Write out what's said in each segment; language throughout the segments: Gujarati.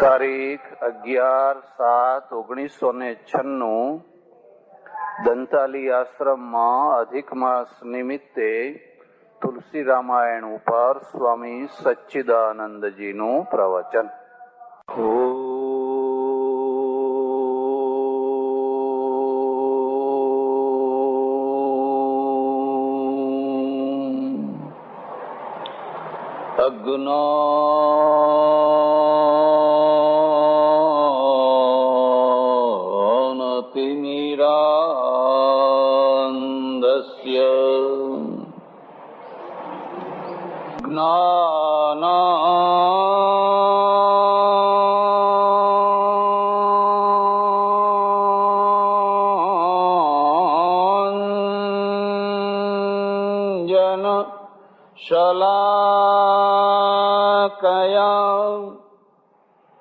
તારીખ 11/7/1996 દંતાલી આશ્રમમાં અધિક માસ નિમિત્તે તુલસી રામાયણ ઉપર સ્વામી સચ્ચિદાનંદજીનું પ્રવચન. અજ્ઞાનતિમિરાન્ધસ્ય જ્ઞાનાંજન શલાકયા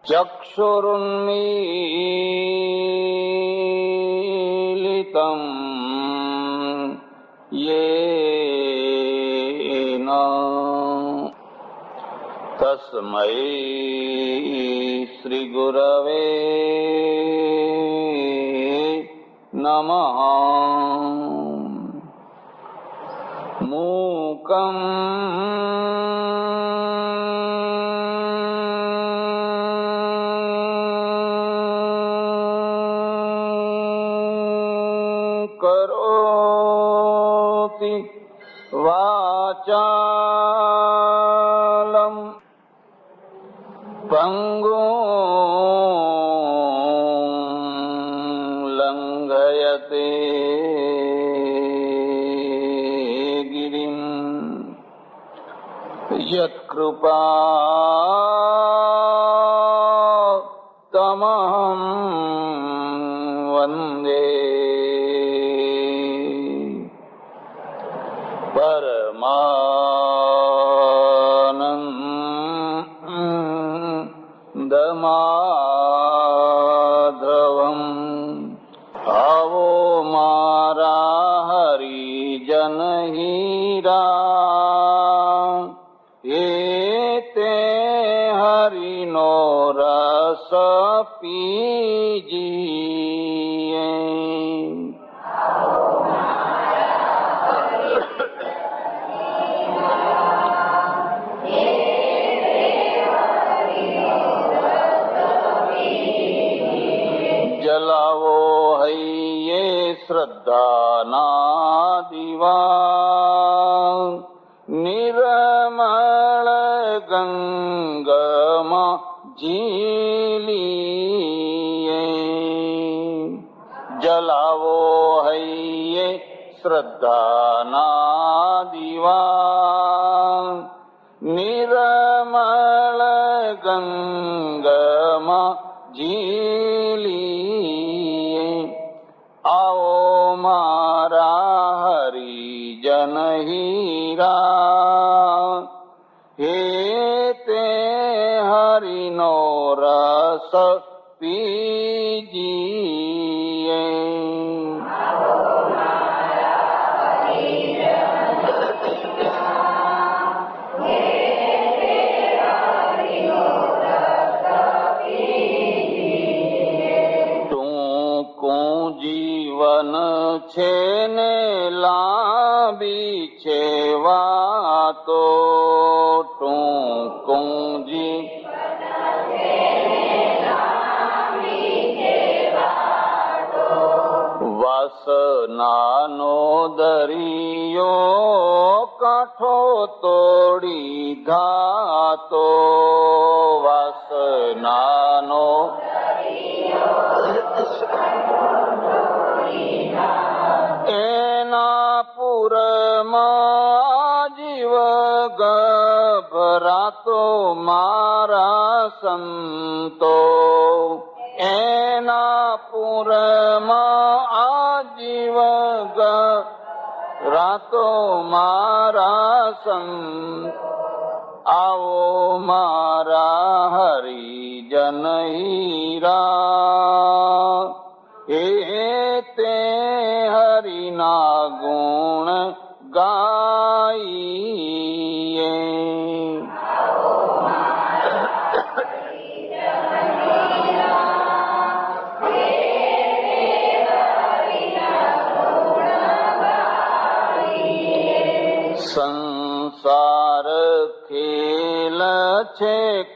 ચક્ષુરુન્મીલિતં યેન તસ્મૈ શ્રી ગુરવે નમઃ. મૂકં કરોતિ વાચાલં પંગું લંઘયતે ગિરિમ યત્કૃપા તમહં વંદે પરમાનંદમાધવં. આવો મારા હરિજન હીરા, એ તે હરિનો રસ પીજીએ. જલાવો હૈયે શ્રદ્ધાના દીવા, નિર્મળ ગંગમાં ઝીલીએ. જલાવો હૈયે શ્રદ્ધાના દીવા, નિર્મળ ગંગમાં ઝીલીએ. આવો મારા હરિજન હીરા, હે તે હરિનો રસ પીજીએ. જીવન છે ને લાંબી છે વાતો, ટૂંકું વાસનાનો દરિયો કાંઠો તોડી ધાતો. વાસનાનો એના પુરમાં જીવ ગભરાતો મારા સંતો. એના પુરમાં આજીવ ગભરાતો મારા સંતો. આવો મારા હરિજન હીરા, એ તે હરિના ગુણ ગાઈએ.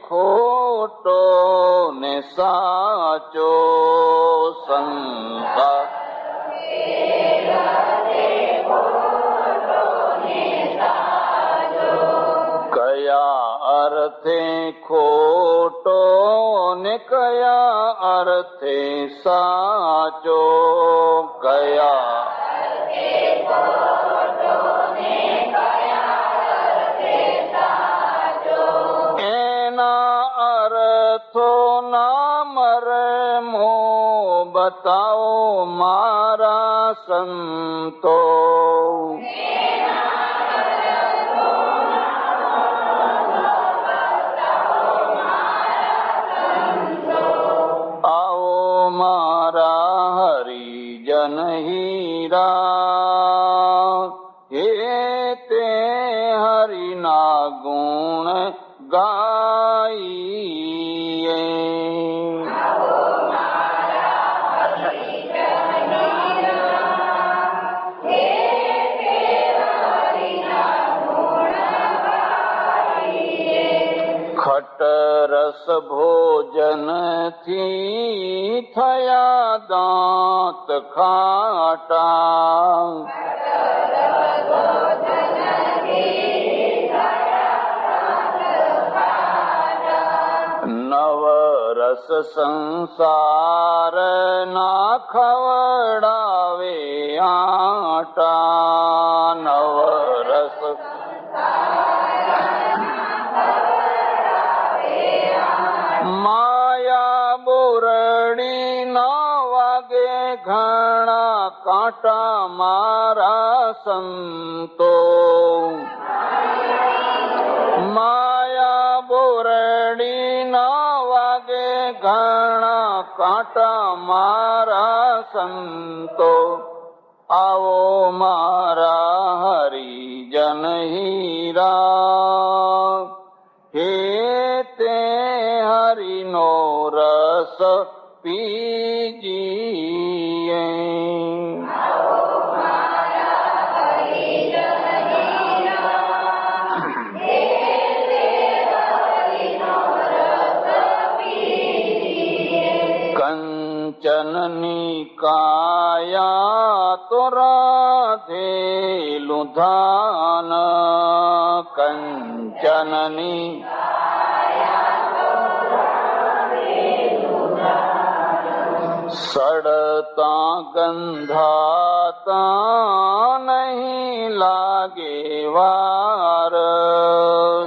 ખોટો ને સાચો સંસાર કયા અર્થે ખોટો ને કયા અર્થે સાચો કયા એના અર્થો ના મરમો બતાવો મારા સંતો આવો મારા હરિજન હીરા હે તે હરિના ગુણ ગાઈએ ખટરસ ભોજન થી થયા દાંત ખાટા નવરસ સંસાર ના ખવડાવે આટા નવરસ માયા બોરડી ના વાગે ઘણા કાંટા મારા સંતો માયા બોરડી ના વાગે ઘણા કાંટા મારા સંતો આવો મારા હરિજન હીરા હે તે હરિનો રસ પીજીએ કંચનની કાયા તો રાધેલું ધાન કંચનની સડતા ગંધાતા નહીં લાગે વાર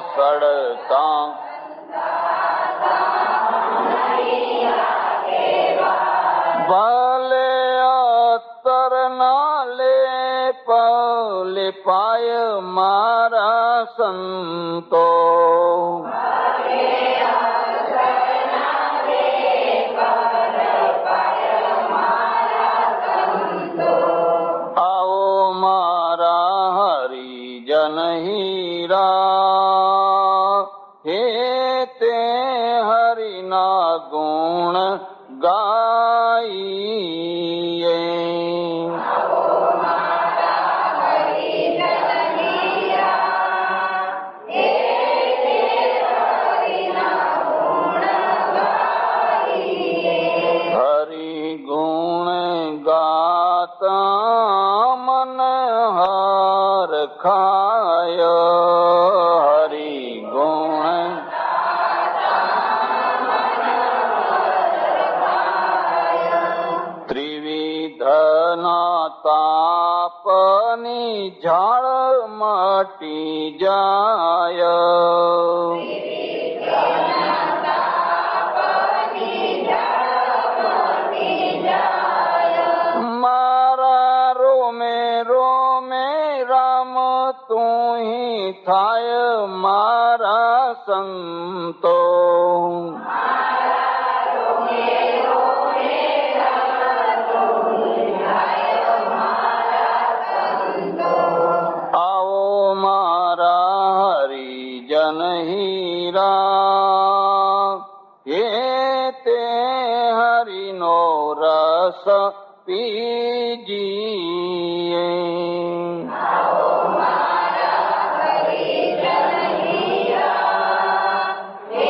સડતા ભલે અત્તર ના લેપાય મારા સંતો આવો મારા હરિજન હીરા હે તે હરિના ગુણ ગાઈએ હરિ ગુણ ગાતા મન હાર ખાય હરિ ગુણ ત્રિવિધના તાપની ઝાળ મટી જાય મારા રોમે રોમે રામ તું થાય મારા સંતો આવો મારા હરિજન હીરા હે તે હરિનો રસ પીજીએ મારા હરિજન હીરા હે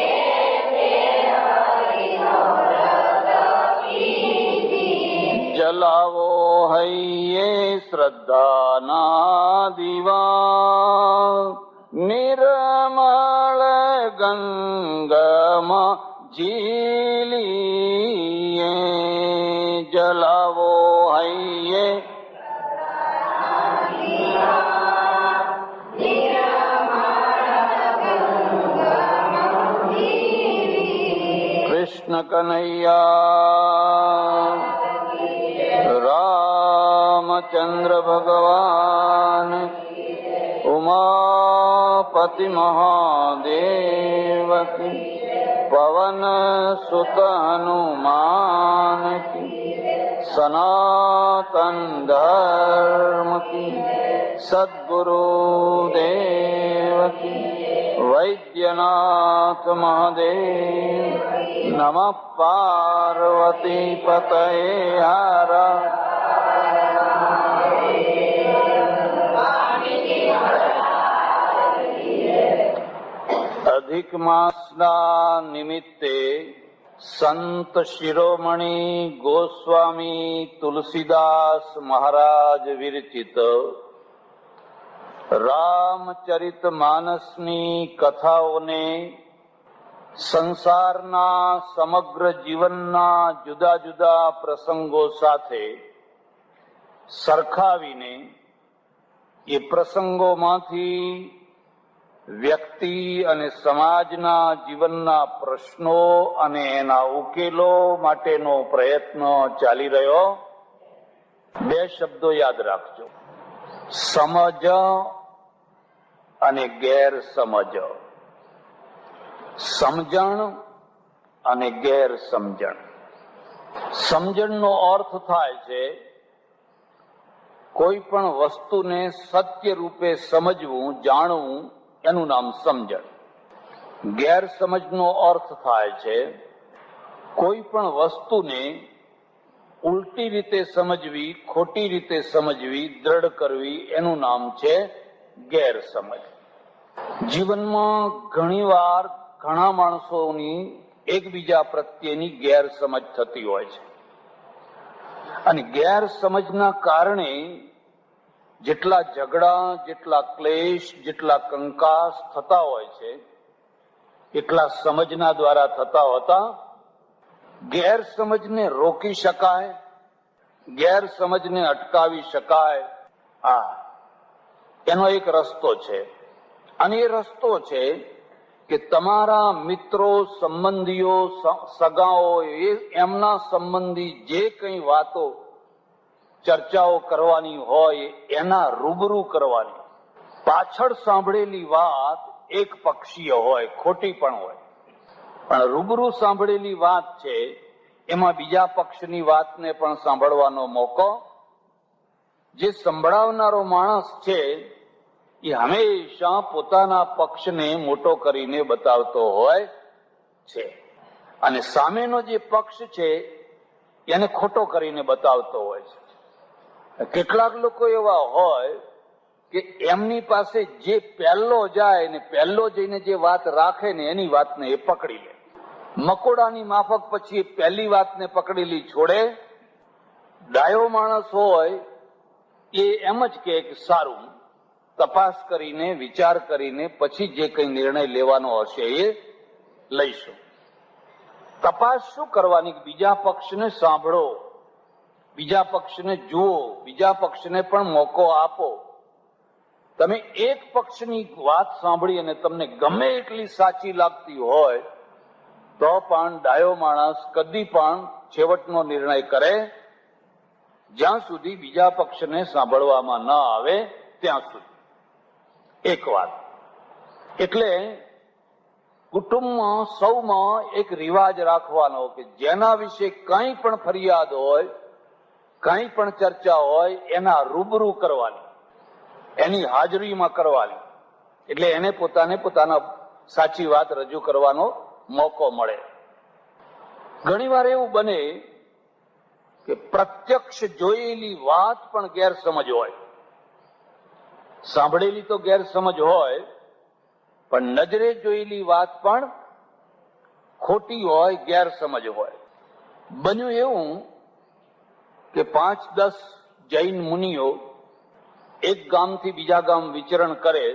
જલાવો હૈયે શ્રદ્ધાના દીવા નિર્મળ ગંગમાં ઝીલીએ જલાવો હૈયે કૃષ્ણ કનૈયા રામચંદ્ર ભગવાન ઉમાપતિ મહાદેવ કી પવન સુત હનુમાન કી સનાતન ધર્મ કી સદ્ગુરુદેવ કી વૈદ્યનાથ મહાદેવ નમઃ પાર્વતી પતયે હર અધિક માસના નિમિત્તે સંત શિરોમણી ગોસ્વામી તુલસીદાસ મહારાજ વિરચિત રામચરિત માનસની કથાઓને સંસારના સમગ્ર જીવનના જુદા જુદા પ્રસંગો સાથે સરખાવીને એ પ્રસંગોમાંથી વ્યક્તિ અને સમાજના જીવનના પ્રશ્નો અને એના ઉકેલો માટેનો પ્રયત્ન ચાલી રહ્યો. બે શબ્દો યાદ રાખજો, સમજ અને ગેરસમજ. સમજણ અને ગેરસમજણ. સમજણનો અર્થ થાય છે કોઈ પણ વસ્તુને સત્ય રૂપે સમજવું, જાણવું, એનું નામ સમજણ. ગેરસમજનો અર્થ થાય છે કોઈ પણ વસ્તુને ઉલટી રીતે સમજવી, ખોટી રીતે સમજવી, દ્રઢ કરવી, એનું નામ છે ગેરસમજ. જીવનમાં ઘણીવાર ઘણા માણસોની એકબીજા પ્રત્યેની ગેરસમજ થતી હોય છે અને ગેરસમજના કારણે જેટલા ઝઘડા, જેટલા ક્લેશ, જેટલા કંકાસ થતા હોય છે એટલા સમજના દ્વારા થતા હોતા. ગેરસમજને રોકી શકાય, ગેરસમજને અટકાવી શકાય. એનો એક રસ્તો છે અને એ રસ્તો છે કે તમારા મિત્રો, સંબંધીઓ, સગાઓ, એમના સંબંધી જે કંઈ વાતો, ચર્ચાઓ કરવાની હોય એના રૂબરૂ કરવાની. પાછળ સાંભળેલી વાત એક પક્ષીય હોય, ખોટી પણ હોય, પણ રૂબરૂ સાંભળેલી વાત છે એમાં બીજા પક્ષની વાતને પણ સાંભળવાનો મોકો. જે સંભળાવનારો માણસ છે એ હંમેશા પોતાના પક્ષને મોટો કરીને બતાવતો હોય છે અને સામેનો જે પક્ષ છે એને ખોટો કરીને બતાવતો હોય છે. કેટલાક લોકો એવા હોય કે એમની પાસે જે પહેલો જાય ને પહેલો જઈને જે વાત રાખે ને એની વાતને એ પકડી લે. મકોડાની માફક પછી પહેલી વાતને પકડેલી છોડે. ડાયો માણસ હોય એ એમ જ કે સારું, તપાસ કરીને, વિચાર કરીને પછી જે કંઈ નિર્ણય લેવાનો હશે એ લઈશું. તપાસ શું કરવાની? બીજા પક્ષને સાંભળો, બીજા પક્ષને જુઓ, બીજા પક્ષને પણ મોકો આપો. તમે એક પક્ષની વાત સાંભળી અને તમને ગમે એટલી સાચી લાગતી હોય તો પણ ડાયો માણસ કદી પણ છેવટનો નિર્ણય કરે જ્યાં સુધી બીજા પક્ષને સાંભળવામાં ન આવે ત્યાં સુધી. એક વાત એટલે કુટુંબમાં સૌમાં એક રિવાજ રાખવાનો કે જેના વિશે કંઈ પણ ફરિયાદ હોય, કંઈ પણ ચર્ચા હોય એના રૂબરૂ કરવાની, એની હાજરીમાં કરવાની. એટલે એને પોતાના સાચી વાત રજૂ કરવાનો મોકો મળે. ઘણીવાર એવું બને કે પ્રત્યક્ષ જોયેલી વાત પણ ગેરસમજ હોય, સાંભળેલી તો ગેરસમજ હોય, પણ નજરે જોયેલી વાત પણ ખોટી હોય, ગેરસમજ હોય. બન્યું એવું કે 5-10 જૈન મુનિઓ એક ગામથી બીજા ગામ વિચરણ કરે,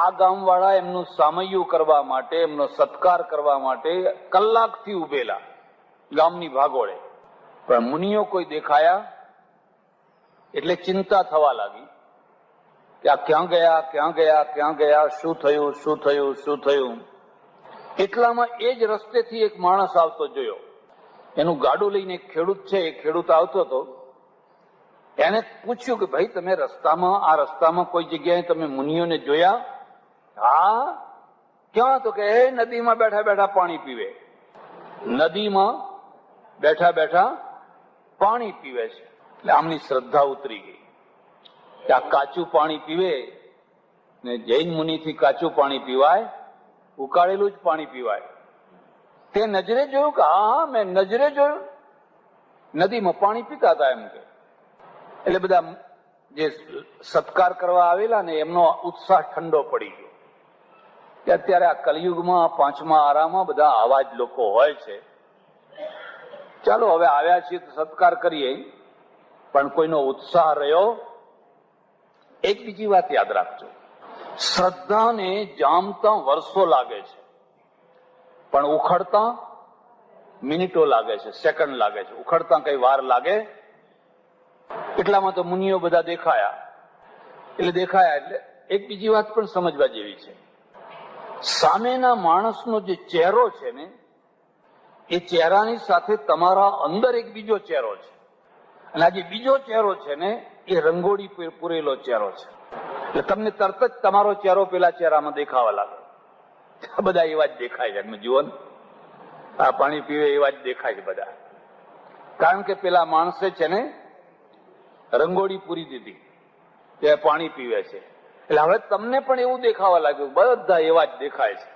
આ ગામવાળા એમનું સામૈયું કરવા માટે, એમનો સત્કાર કરવા માટે કલાકથી ઉભેલા ગામની ભાગોળે, પણ મુનિઓ કોઈ દેખાયા એટલે ચિંતા થવા લાગી કે આ ક્યાં ગયા, ક્યાં ગયા, ક્યાં ગયા, શું થયું, શું થયું, શું થયું. એટલામાં એ જ રસ્તેથી એક માણસ આવતો જોયો. એનું ગાડું લઈને એક ખેડૂત છે, એ ખેડૂત આવતો હતો. એને પૂછ્યું કે ભાઈ તમે આ રસ્તામાં કોઈ જગ્યાએ તમે મુનિઓને જોયા? હા. ક્યાં? તો કે નદીમાં બેઠા બેઠા પાણી પીવે. નદીમાં બેઠા બેઠા પાણી પીવે છે. એટલે આમની શ્રદ્ધા ઉતરી ગઈ કે આ કાચું પાણી પીવે ને જૈન મુનિથી કાચું પાણી પીવાય? ઉકાળેલું જ પાણી પીવાય. તે નજરે જોયું કે હા, મેં નજરે જોયું નદીમાં પાણી પીતા હતા એમ કે. એટલે બધા જે સત્કાર કરવા આવેલા ને એમનો ઉત્સાહ ઠંડો પડી ગયો કે અત્યારે આ કલયુગમાં 5મા આરામાં બધા આવા જ લોકો હોય છે. ચાલો હવે આવ્યા છીએ તો સત્કાર કરીએ, પણ કોઈનો ઉત્સાહ રહ્યો. એક બીજી વાત યાદ રાખજો, શ્રદ્ધાને જામતા વર્ષો લાગે છે, પણ ઉખડતા મિનિટો લાગે છે, સેકન્ડ લાગે છે. ઉખડતા કઈ વાર લાગે? એટલામાં તો મુનિઓ બધા દેખાયા. એટલે એક બીજી વાત પણ સમજવા જેવી છે. સામેના માણસનો જે ચહેરો છે ને, એ ચહેરાની સાથે તમારા અંદર એક બીજો ચહેરો છે, અને આ જે બીજો ચહેરો છે ને એ રંગોળી પૂરેલો ચહેરો છે. એટલે તમને તરત જ તમારો ચહેરો પેલા ચહેરામાં દેખાવા લાગે. બધા એવા જ દેખાય છે. તમે જુઓ ને, આ પાણી પીવે એવા જ દેખાય છે બધા. કારણ કે પેલા માણસે છે ને રંગોળી પૂરી દીધી, તે પાણી પીવે છે. એટલે હવે તમને પણ એવું દેખાવા લાગ્યું, બધા એવા જ દેખાય છે.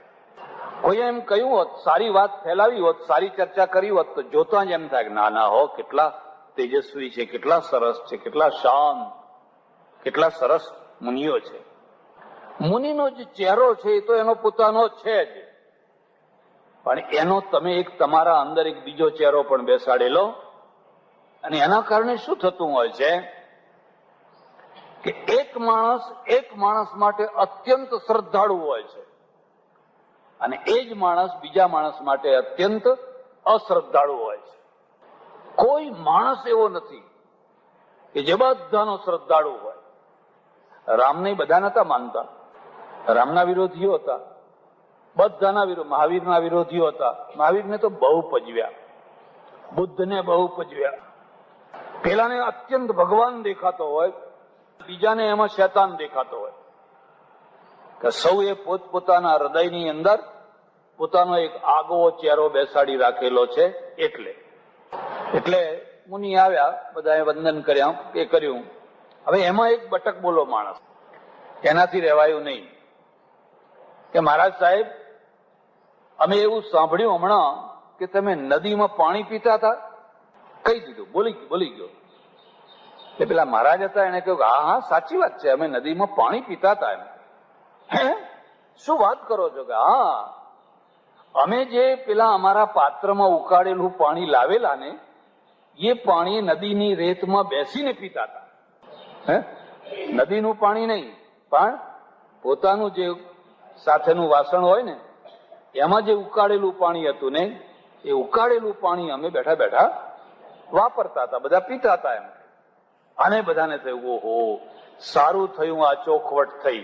કોઈ એમ કહ્યું હોત, સારી વાત ફેલાવી હોત, સારી ચર્ચા કરી હોત, તો જોતા જ એમ થાય કે ના ના હો, કેટલા તેજસ્વી છે, કેટલા સરસ છે, કેટલા શાંત, કેટલા સરસ મુનિઓ છે. મુનિનો જે ચહેરો છે એ તો એનો પોતાનો છે જ, પણ એનો તમે એક તમારા અંદર એક બીજો ચહેરો પણ બેસાડેલો. અને એના કારણે શું થતું હોય છે કે એક માણસ માટે અત્યંત શ્રદ્ધાળુ હોય છે, અને એ જ માણસ બીજા માણસ માટે અત્યંત અશ્રદ્ધાળુ હોય છે. કોઈ માણસ એવો નથી કે જે બધાનો શ્રદ્ધાળુ હોય. રામને બધા નતા માનતા, રામના વિરોધીઓ હતા, બધાના વિરોધ. મહાવીરના વિરોધીઓ હતા, મહાવીરને તો બહુ પજવ્યા, બુદ્ધને બહુ પજવ્યા. પેલાને અત્યંત ભગવાન દેખાતો હોય, બીજાને એમાં શૈતાન દેખાતો હોય. કે સૌએ પોતપોતાના હૃદયની અંદર પોતાનો એક આગવો ચહેરો બેસાડી રાખેલો છે. એટલે મુનિ આવ્યા, બધાએ વંદન કર્યા, એ કર્યું. હવે એમાં એક બટક બોલો માણસ, એનાથી રહેવાયું નહીં કે મહારાજ સાહેબ, અમે એવું સાંભળ્યું હમણાં કે તમે નદીમાં પાણી પીતા હતા. કહી દીધું, બોલી ગયો. એટલે પેલા મહારાજ હતા, એને કહ્યું હા હા સાચી વાત છે, અમે નદીમાં પાણી પીતા હતા. એમ હે, શું વાત કરો છો? કે હા, અમે જે પેલા અમારા પાત્રમાં ઉકાળેલું પાણી લાવેલા ને, એ પાણી નદીની રેતમાં બેસીને પીતા હતા. હે, નદીનું પાણી નહીં, પણ પોતાનું જે સાથેનું વાસણ હોય ને એમાં જે ઉકાળેલું પાણી હતું ને, એ ઉકાળેલું પાણી અમે બેઠા બેઠા વાપરતા હતા, બધા પીતા હતા. એમ અને બધાને થયું ઓહો, સારું થયું આ ચોખવટ થઈ.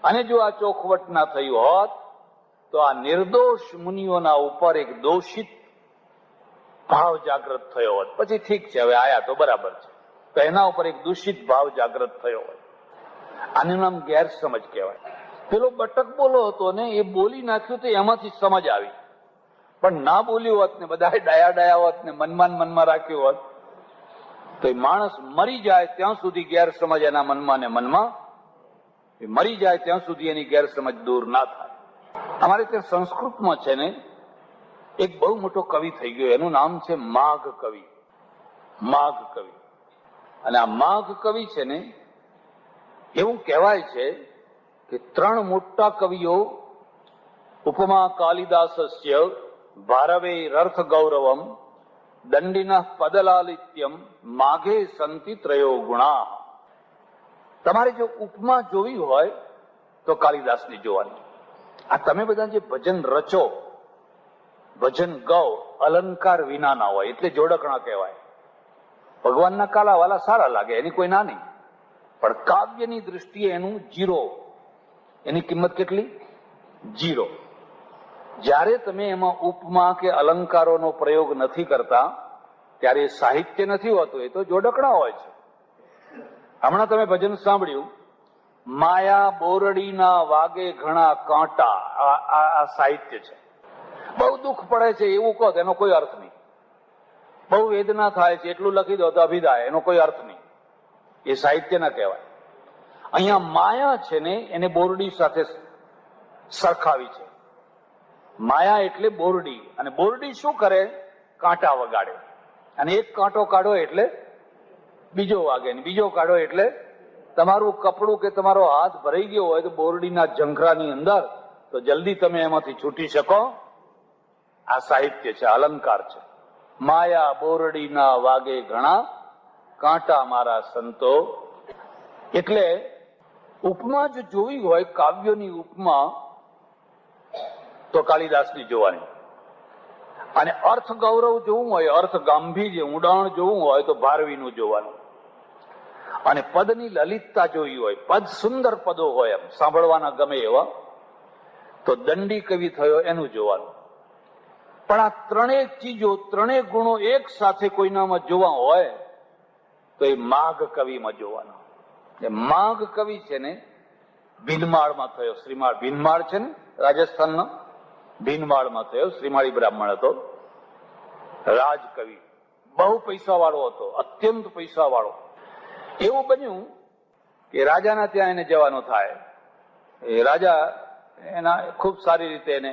અને જો આ ચોખવટ ના થયું હોત તો આ નિર્દોષ મુનિઓના ઉપર એક દોષિત ભાવ જાગૃત થયો હોત. પછી ઠીક છે, હવે આયા તો બરાબર છે, તો એના ઉપર એક દૂષિત ભાવ જાગૃત થયો હોય. આનું નામ ગેરસમજ કહેવાય. પેલો બટક બોલો હતો ને, એ બોલી નાખ્યું તો એમાંથી સમજ આવી. પણ ના બોલ્યું હોત ને, બધા ડાયા હોત ને મનમાં રાખ્યું હોત, તો એ માણસ મરી જાય ત્યાં સુધી ગેરસમજ એના મનમાં ને મનમાં, એ મરી જાય ત્યાં સુધી એની ગેરસમજ દૂર ના થાય. અમારે ત્યાં સંસ્કૃતમાં છે ને એક બહુ મોટો કવિ થઈ ગયો, એનું નામ છે માઘ કવિ. માઘ કવિ. અને આ માઘ કવિ છે ને, એવું કહેવાય છે કે 3 મોટા કવિઓ ઉપમા કાલિદાસસ્ય ભારવે રર્થ ગૌરવમ દંડીના પદલાલિત્યમ માઘે સંતિ ત્રયો ગુણા. તમારે જો ઉપમા જોવી હોય તો કાલિદાસની જોવાની. આ તમે બધા જે ભજન રચો, ભજન ગાઓ, અલંકાર વિનાના હોય એટલે જોડકણા કહેવાય. ભગવાનના કાલાવાલા સારા લાગે, એની કોઈ ના નહીં, પણ કાવ્યની દૃષ્ટિએ એનું જીરો. એની કિંમત કેટલી? જીરો. જ્યારે તમે એમાં ઉપમા કે અલંકારોનો પ્રયોગ નથી કરતા ત્યારે સાહિત્ય નથી હોતું, એ તો જોડકણા હોય છે. હમણાં તમે ભજન સાંભળ્યું, માયા બોરડીના વાગે ઘણા કાંટા. આ સાહિત્ય છે. બહુ દુઃખ પડે છે એવું કહો તો એનો કોઈ અર્થ નહીં. બહુ વેદના થાય છે એટલું લખી દો તો અભિદાય, એનો કોઈ અર્થ નહીં. એ સાહિત્ય ના કહેવાય. અહીંયા માયા છે ને એને બોરડી સાથે સરખાવી છે. માયા એટલે બોરડી, અને બોરડી શું કરે? કાંટા વગાડે. અને એક કાંટો કાઢો એટલે બીજો વાગે, બીજો કાઢો એટલે તમારું કપડું કે તમારો હાથ ભરાઈ ગયો હોય તો બોરડીના ઝંખરાની અંદર, તો જલ્દી તમે એમાંથી છૂટી શકો. આ સાહિત્ય છે, અલંકાર છે. માયા બોરડીના વાગે ઘણા કાંટા મારા સંતો. એટલે ઉપમા જો જોવી હોય, કાવ્યોની ઉપમા, તો કાલિદાસની જોવાની. અને અર્થ ગૌરવ જોવું હોય, અર્થ ગાંભીર્ય ઊંડાણ જોવું હોય તો ભારવીનું જોવાનું. અને પદની લલિતતા જોવી હોય, પદ સુંદર પદો હોય, એમ સાંભળવાના ગમે એવા, તો દંડી કવિ થયો એનું જોવાનું. પણ આ ત્રણેય ચીજો, ત્રણેય ગુણો એક સાથે કોઈનામાં જોવા હોય તો એ માઘ કવિમાં જોવાનો. એ માઘ કવિ છે ને ભીનમાળમાં થયો. શ્રીમાળ ભીનમાળ છે ને રાજસ્થાનનો, ભીનમાળમાં થયો. શ્રીમાળી બ્રાહ્મણ હતો, રાજકવિ, બહુ પૈસા વાળો હતો, અત્યંત પૈસા વાળો. એવું બન્યું કે રાજાના ત્યાં એને જવાનું થાય. એ રાજા એના ખૂબ સારી રીતે એને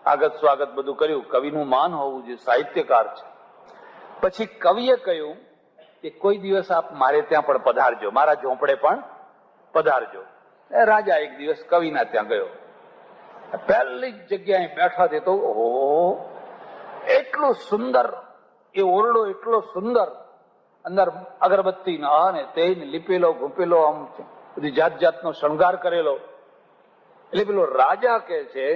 આગત સ્વાગત બધું કર્યું. કવિનું માન હોવું જોઈએ, સાહિત્યકાર છે. પછી કવિએ કહ્યું કે કોઈ દિવસ આપ મારે ત્યાં પણ પધારજો, મારા ઝોંપડે પણ પધારજો. રાજા એક દિવસ કવિના ત્યાં ગયો. પહેલી જ જગ્યાએ બેઠા તે તો એટલું સુંદર, એ ઓરડો એટલો સુંદર, અંદર અગરબત્તી ના ને તે લીપેલો ઘૂંપેલો, આમ બધી જાત જાતનો શણગાર કરેલો. એટલે પેલો રાજા કે છે,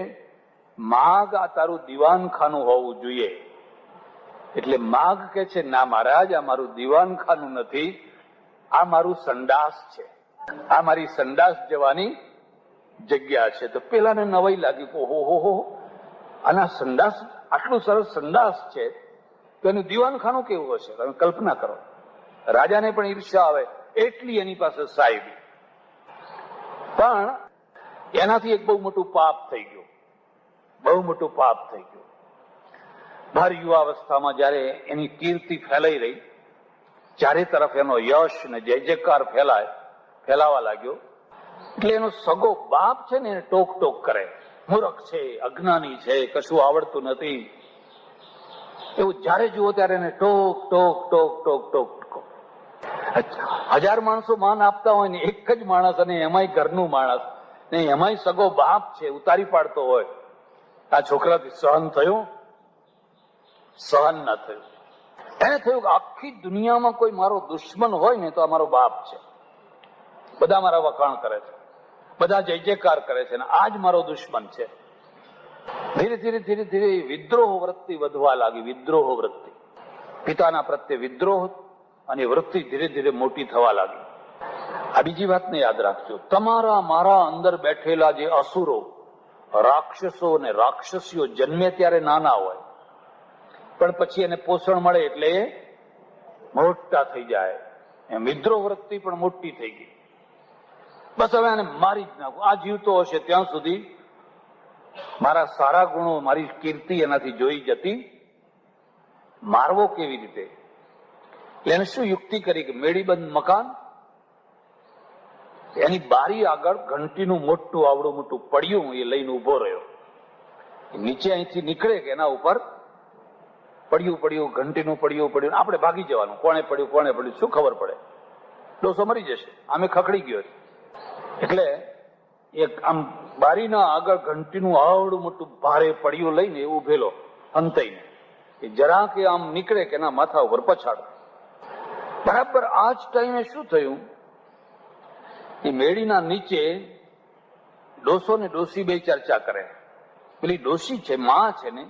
માઘ આ તારું દીવાનખાનું હોવું જોઈએ. એટલે માઘ કે છે, ના મહારાજ, આ મારું દીવાનખાનું નથી, આ મારું સંડાસ છે, આ મારી સંડાસ જવાની જગ્યા છે. તો પેલાને નવાઈ લાગી, ઓહો, આના સંડાસ, આટલું સરસ સંડાસ છે તો એનું દીવાનખાનું કેવું હશે? તમે કલ્પના કરો. રાજાને પણ ઈર્ષ્યા આવે, એટલી એની પાસે સાહેબી. પણ એનાથી એક બહુ મોટું પાપ થઈ ગયું, બહુ મોટું પાપ થઈ ગયું. ભર યુવાવસ્થામાં જયારે એની કીર્તિ ફેલાઈ રહી, ચારે તરફ એનો યશ ને જય જયકાર ફેલાવા લાગ્યો, એટલે એનો સગો બાપ છે ને એને ટોક ટોક કરે, મૂર્ખ છે, અજ્ઞાની છે, કશું આવડતું નથી. એવું જયારે જુઓ ત્યારે એને talk talk talk talk talk. 1000 માણસો માન આપતા હોય ને એક જ માણસ, અને એમાંય ઘરનું માણસ ને એમાંય સગો બાપ છે, ઉતારી પાડતો હોય. આ છોકરાથી સહન થયું? સહન ના થયું. એને થયું કે આખી દુનિયામાં કોઈ મારો દુશ્મન હોય ને તો આ મારો બાપ છે. બધા મારા વખાણ કરે છે, બધા જય જયકાર કરે છે, અને આ જ મારો દુશ્મન છે. ધીરે ધીરે ધીરે ધીરે વિદ્રોહ વૃત્તિ વધવા લાગી. વિદ્રોહ વૃત્તિ, પિતાના પ્રત્યે વિદ્રોહ, અને વૃત્તિ ધીરે ધીરે મોટી થવા લાગી. આ બીજી વાતને યાદ રાખજો, તમારા મારા અંદર બેઠેલા જે અસુરો, રાક્ષસો અને રાક્ષસીઓ જન્મે ત્યારે નાના હોય, પણ પછી એને પોષણ મળે એટલે એ મોટા થઈ જાય. એમ વિદ્રોહ વૃત્તિ પણ મોટી થઈ ગઈ. બસ હવે આને મારી જ નાખું, આ જીવતો હશે ત્યાં સુધી મારા સારા ગુણો, મારી કીર્તિ એનાથી જોઈ જતી, મારવો કેવી રીતે? એને શું યુક્તિ કરી કે મેડીબંધ મકાન, એની બારી આગળ ઘંટીનું મોટું આવડું મોટું પડ્યું, એ લઈને ઉભો રહ્યો. નીચે અહીંથી નીકળે કે એના ઉપર પડ્યું, ઘંટીનું પડ્યું, આપણે ભાગી જવાનું, કોણે પડ્યું શું ખબર પડે? ડોસો મરી જશે, આમે ખખડી ગયો. એટલે એક આમ બારીના આગળ ઘંટીનું આવડું મોટું ભારે પડ્યું લઈને ઉભેલો, અંતઈને. કે જરા કે આમ નીકળે કે એના માથા ઉપર પછાડો. બરાબર આ જ ટાઈમે શું થયું, એ મેળીના નીચે ડોસો ને ડોસી બે ચર્ચા કરે. પેલી ડોસી છે, માં છે ને,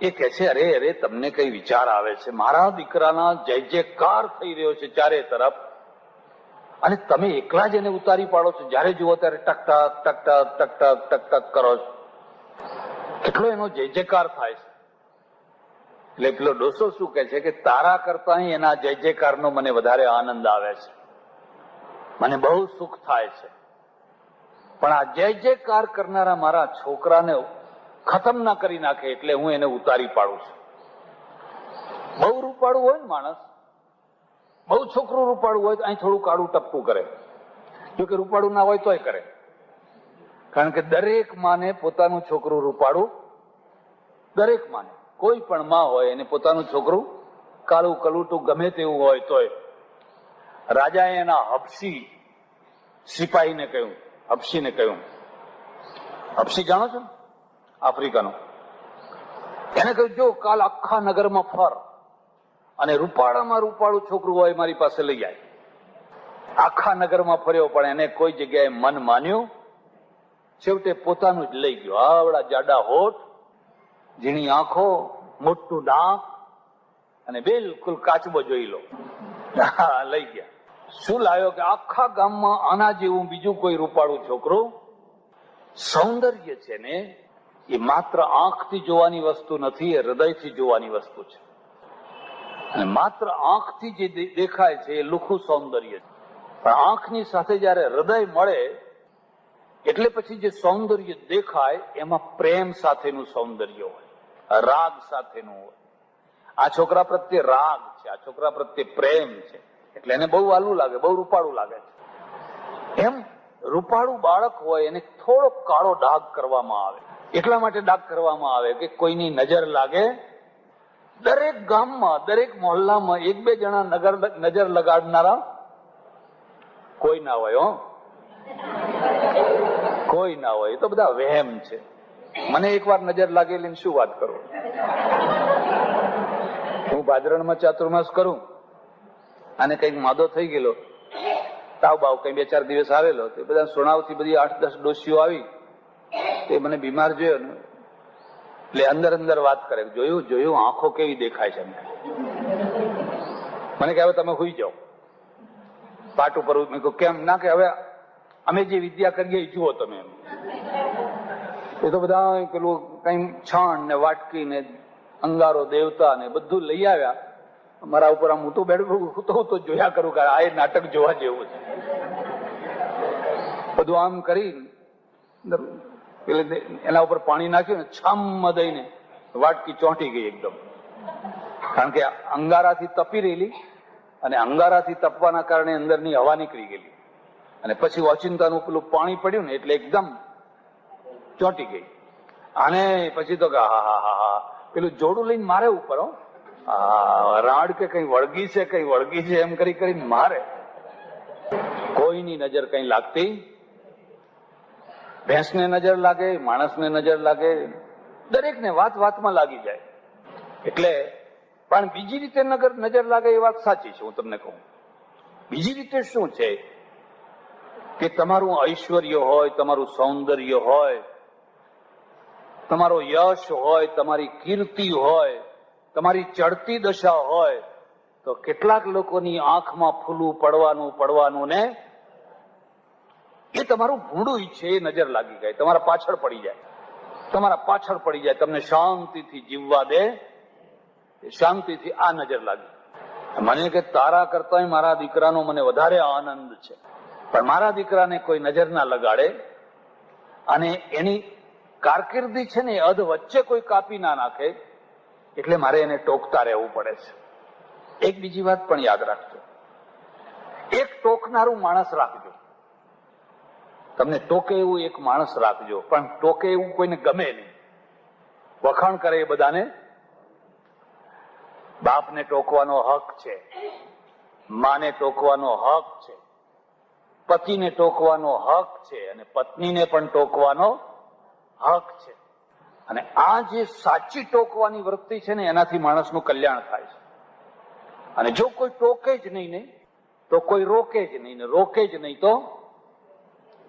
એ કહે છે, અરે અરે તમને કઈ વિચાર આવે છે? મારા દીકરાના જય જયકાર થઈ રહ્યો છે ચારે તરફ, અને તમે એકલા જ એને ઉતારી પાડો છો. જયારે જુઓ ત્યારે ટક ટક ટક ટક ટક ટક ટક ટક કરો છો. કેટલો એનો જય જયકાર થાય છે. એટલે પેલો ડોસો શું કે છે કે તારા કરતા એના જય જયકારનો મને વધારે આનંદ આવે છે, મને બહુ સુખ થાય છે. પણ આ જય જયકાર કરનારા મારા છોકરાને ખતમ ના કરી નાખે એટલે હું એને ઉતારી પાડું છું. બહુ રૂપાળું હોય ને માણસ, બહુ છોકરું રૂપાળું હોય તો અહીં થોડું કાળું ટપકું કરે, જોકે રૂપાળું ના હોય તોય કરે. કારણ કે દરેક માને પોતાનું છોકરું રૂપાળું, દરેક માને, કોઈ પણ માં હોય એને પોતાનું છોકરું કાળું કલુટું ગમે તેવું હોય તોય. રાજાએ એના હબસી સિપાહીને કહ્યું, હબસીને કહ્યું, હબસી જાણો છો ને, આફ્રિકાનો, એને કહ્યું જો કાલ આખા નગરમાં ફર અને રૂપાળામાં રૂપાળું છોકરું હોય મારી પાસે લઈ જાય. આખા નગરમાં ફર્યો પણ એને કોઈ જગ્યાએ મન માન્યું. છેવટે પોતાનું જ લઈ ગયો. આવડા જાડા હોઠ, ઝીણી આંખો, મોટું દાંત અને બિલકુલ કાચબો જોઈ લો, લઈ ગયા. શું લાવ્યો કે આખા ગામમાં આના જેવું બીજું કોઈ રૂપાળું છોકરું. સૌંદર્ય છે ને એ માત્ર આંખથી જોવાની વસ્તુ નથી, એ હૃદયથી જોવાની વસ્તુ છે. અને માત્ર આંખથી જે દેખાય છે એ લુખું સૌંદર્ય છે, પણ આંખની સાથે જયારે હૃદય મળે એટલે પછી જે સૌંદર્ય દેખાય એમાં પ્રેમ સાથેનું સૌંદર્ય હોય, રાગ સાથેનું હોય. આ છોકરા પ્રત્યે રાગ છે, આ છોકરા પ્રત્યે પ્રેમ છે, એટલે એને બહુ વાલું લાગે, બહુ રૂપાળું લાગે છે. એમ રૂપાળું બાળક હોય એને થોડો કાળો ડાઘ કરવામાં આવે. એટલા માટે ડાઘ કરવામાં આવે કે કોઈની નજર લાગે. દરેક ગામમાં, દરેક મોહલ્લામાં એક બે જણા નજર લગાડનારા કોઈ ના હોય. હો, કોઈ ના હોય. એ તો બધા વહેમ છે. મને એકવાર નજર લાગેલી શું વાત કરું. હું ભાદરણમાં ચાતુર્માસ કરું અને કઈક માદો થઈ ગયેલો, તાવ બાવ કઈ 2-4 દિવસ આવેલો, તે બધા સોણાવથી બધી 8-10 ડોસીઓ આવી, તે મને બીમાર જોયો ને એટલે અંદર અંદર વાત કરે, જોયું જોયું આંખો કેવી દેખાય છે. મને કે હવે તમે સુઈ જાઓ પાટ ઉપર. મેં કહ્યું કેમ? ના કે હવે અમે જે વિદ્યા કરીએ એ જુઓ તમે. એ તો બધા પેલું કઈ છાણ ને વાટકી ને અંગારો દેવતા ને બધું લઈ આવ્યા મારા ઉપર. આમ હું તો બેઠું તો જોયા કરું કે આ નાટક જોવા જેવું છે. બધું આમ કરી એના ઉપર પાણી નાખ્યું ને છામ દઈને વાટકી ચોંટી ગઈ એકદમ. કારણ કે અંગારાથી તપી રહેલી અને અંગારાથી તપવાના કારણે અંદરની હવા નીકળી ગયેલી અને પછી ઓચિંતાનું પેલું પાણી પડ્યું ને એટલે એકદમ ચોંટી ગઈ. અને પછી તો હા હા હા હા પેલું જોડું લઈને મારે ઉપર. રાડ કે કઈ વળગી છે, કઈ વળગી છે એમ કરી કરીને મારે. કોઈની નજર કઈ લાગતી. ભેંસને નજર લાગે, માણસને નજર લાગે, દરેકને વાત વાતમાં લાગી જાય. એટલે પણ બીજી રીતે નજર લાગે એ વાત સાચી છે. હું તમને કહું બીજી રીતે શું છે કે તમારું ઐશ્વર્ય હોય, તમારું સૌંદર્ય હોય, તમારો યશ હોય, તમારી કીર્તિ હોય, તમારી ચડતી દશા હોય તો કેટલાક લોકોની આંખમાં ફૂલું પડવાનું ને એ તમારું ભૂંડું છે એ નજર લાગી જાય, તમારા પાછળ પડી જાય, તમારા પાછળ પડી જાય, તમને શાંતિથી જીવવા દે, શાંતિથી આ નજર લાગી. મને કે તારા કરતા મારા દીકરાનો મને વધારે આનંદ છે, પણ મારા દીકરાને કોઈ નજર ના લગાડે અને એની કારકિર્દી છે ને અધ વચ્ચે કોઈ કાપી ના નાખે એટલે મારે એને ટોકતા રહેવું પડે છે. એક બીજી વાત પણ યાદ રાખજો, એક ટોકનારું માણસ રાખજો. તમને ટોકે એવું એક માણસ રાખજો, પણ ટોકે એવું કોઈને ગમે નહીં. વખાણ કરે એ બધાને. બાપને ટોકવાનો હક છે, માને ટોકવાનો હક છે, પતિને ટોકવાનો હક છે અને પત્નીને પણ ટોકવાનો હક છે. અને આ જે સાચી ટોકવાની વૃત્તિ છે ને એનાથી માણસનું કલ્યાણ થાય છે. અને જો કોઈ ટોકે જ નહીં ને તો કોઈ રોકે જ નહીં ને રોકે જ નહીં તો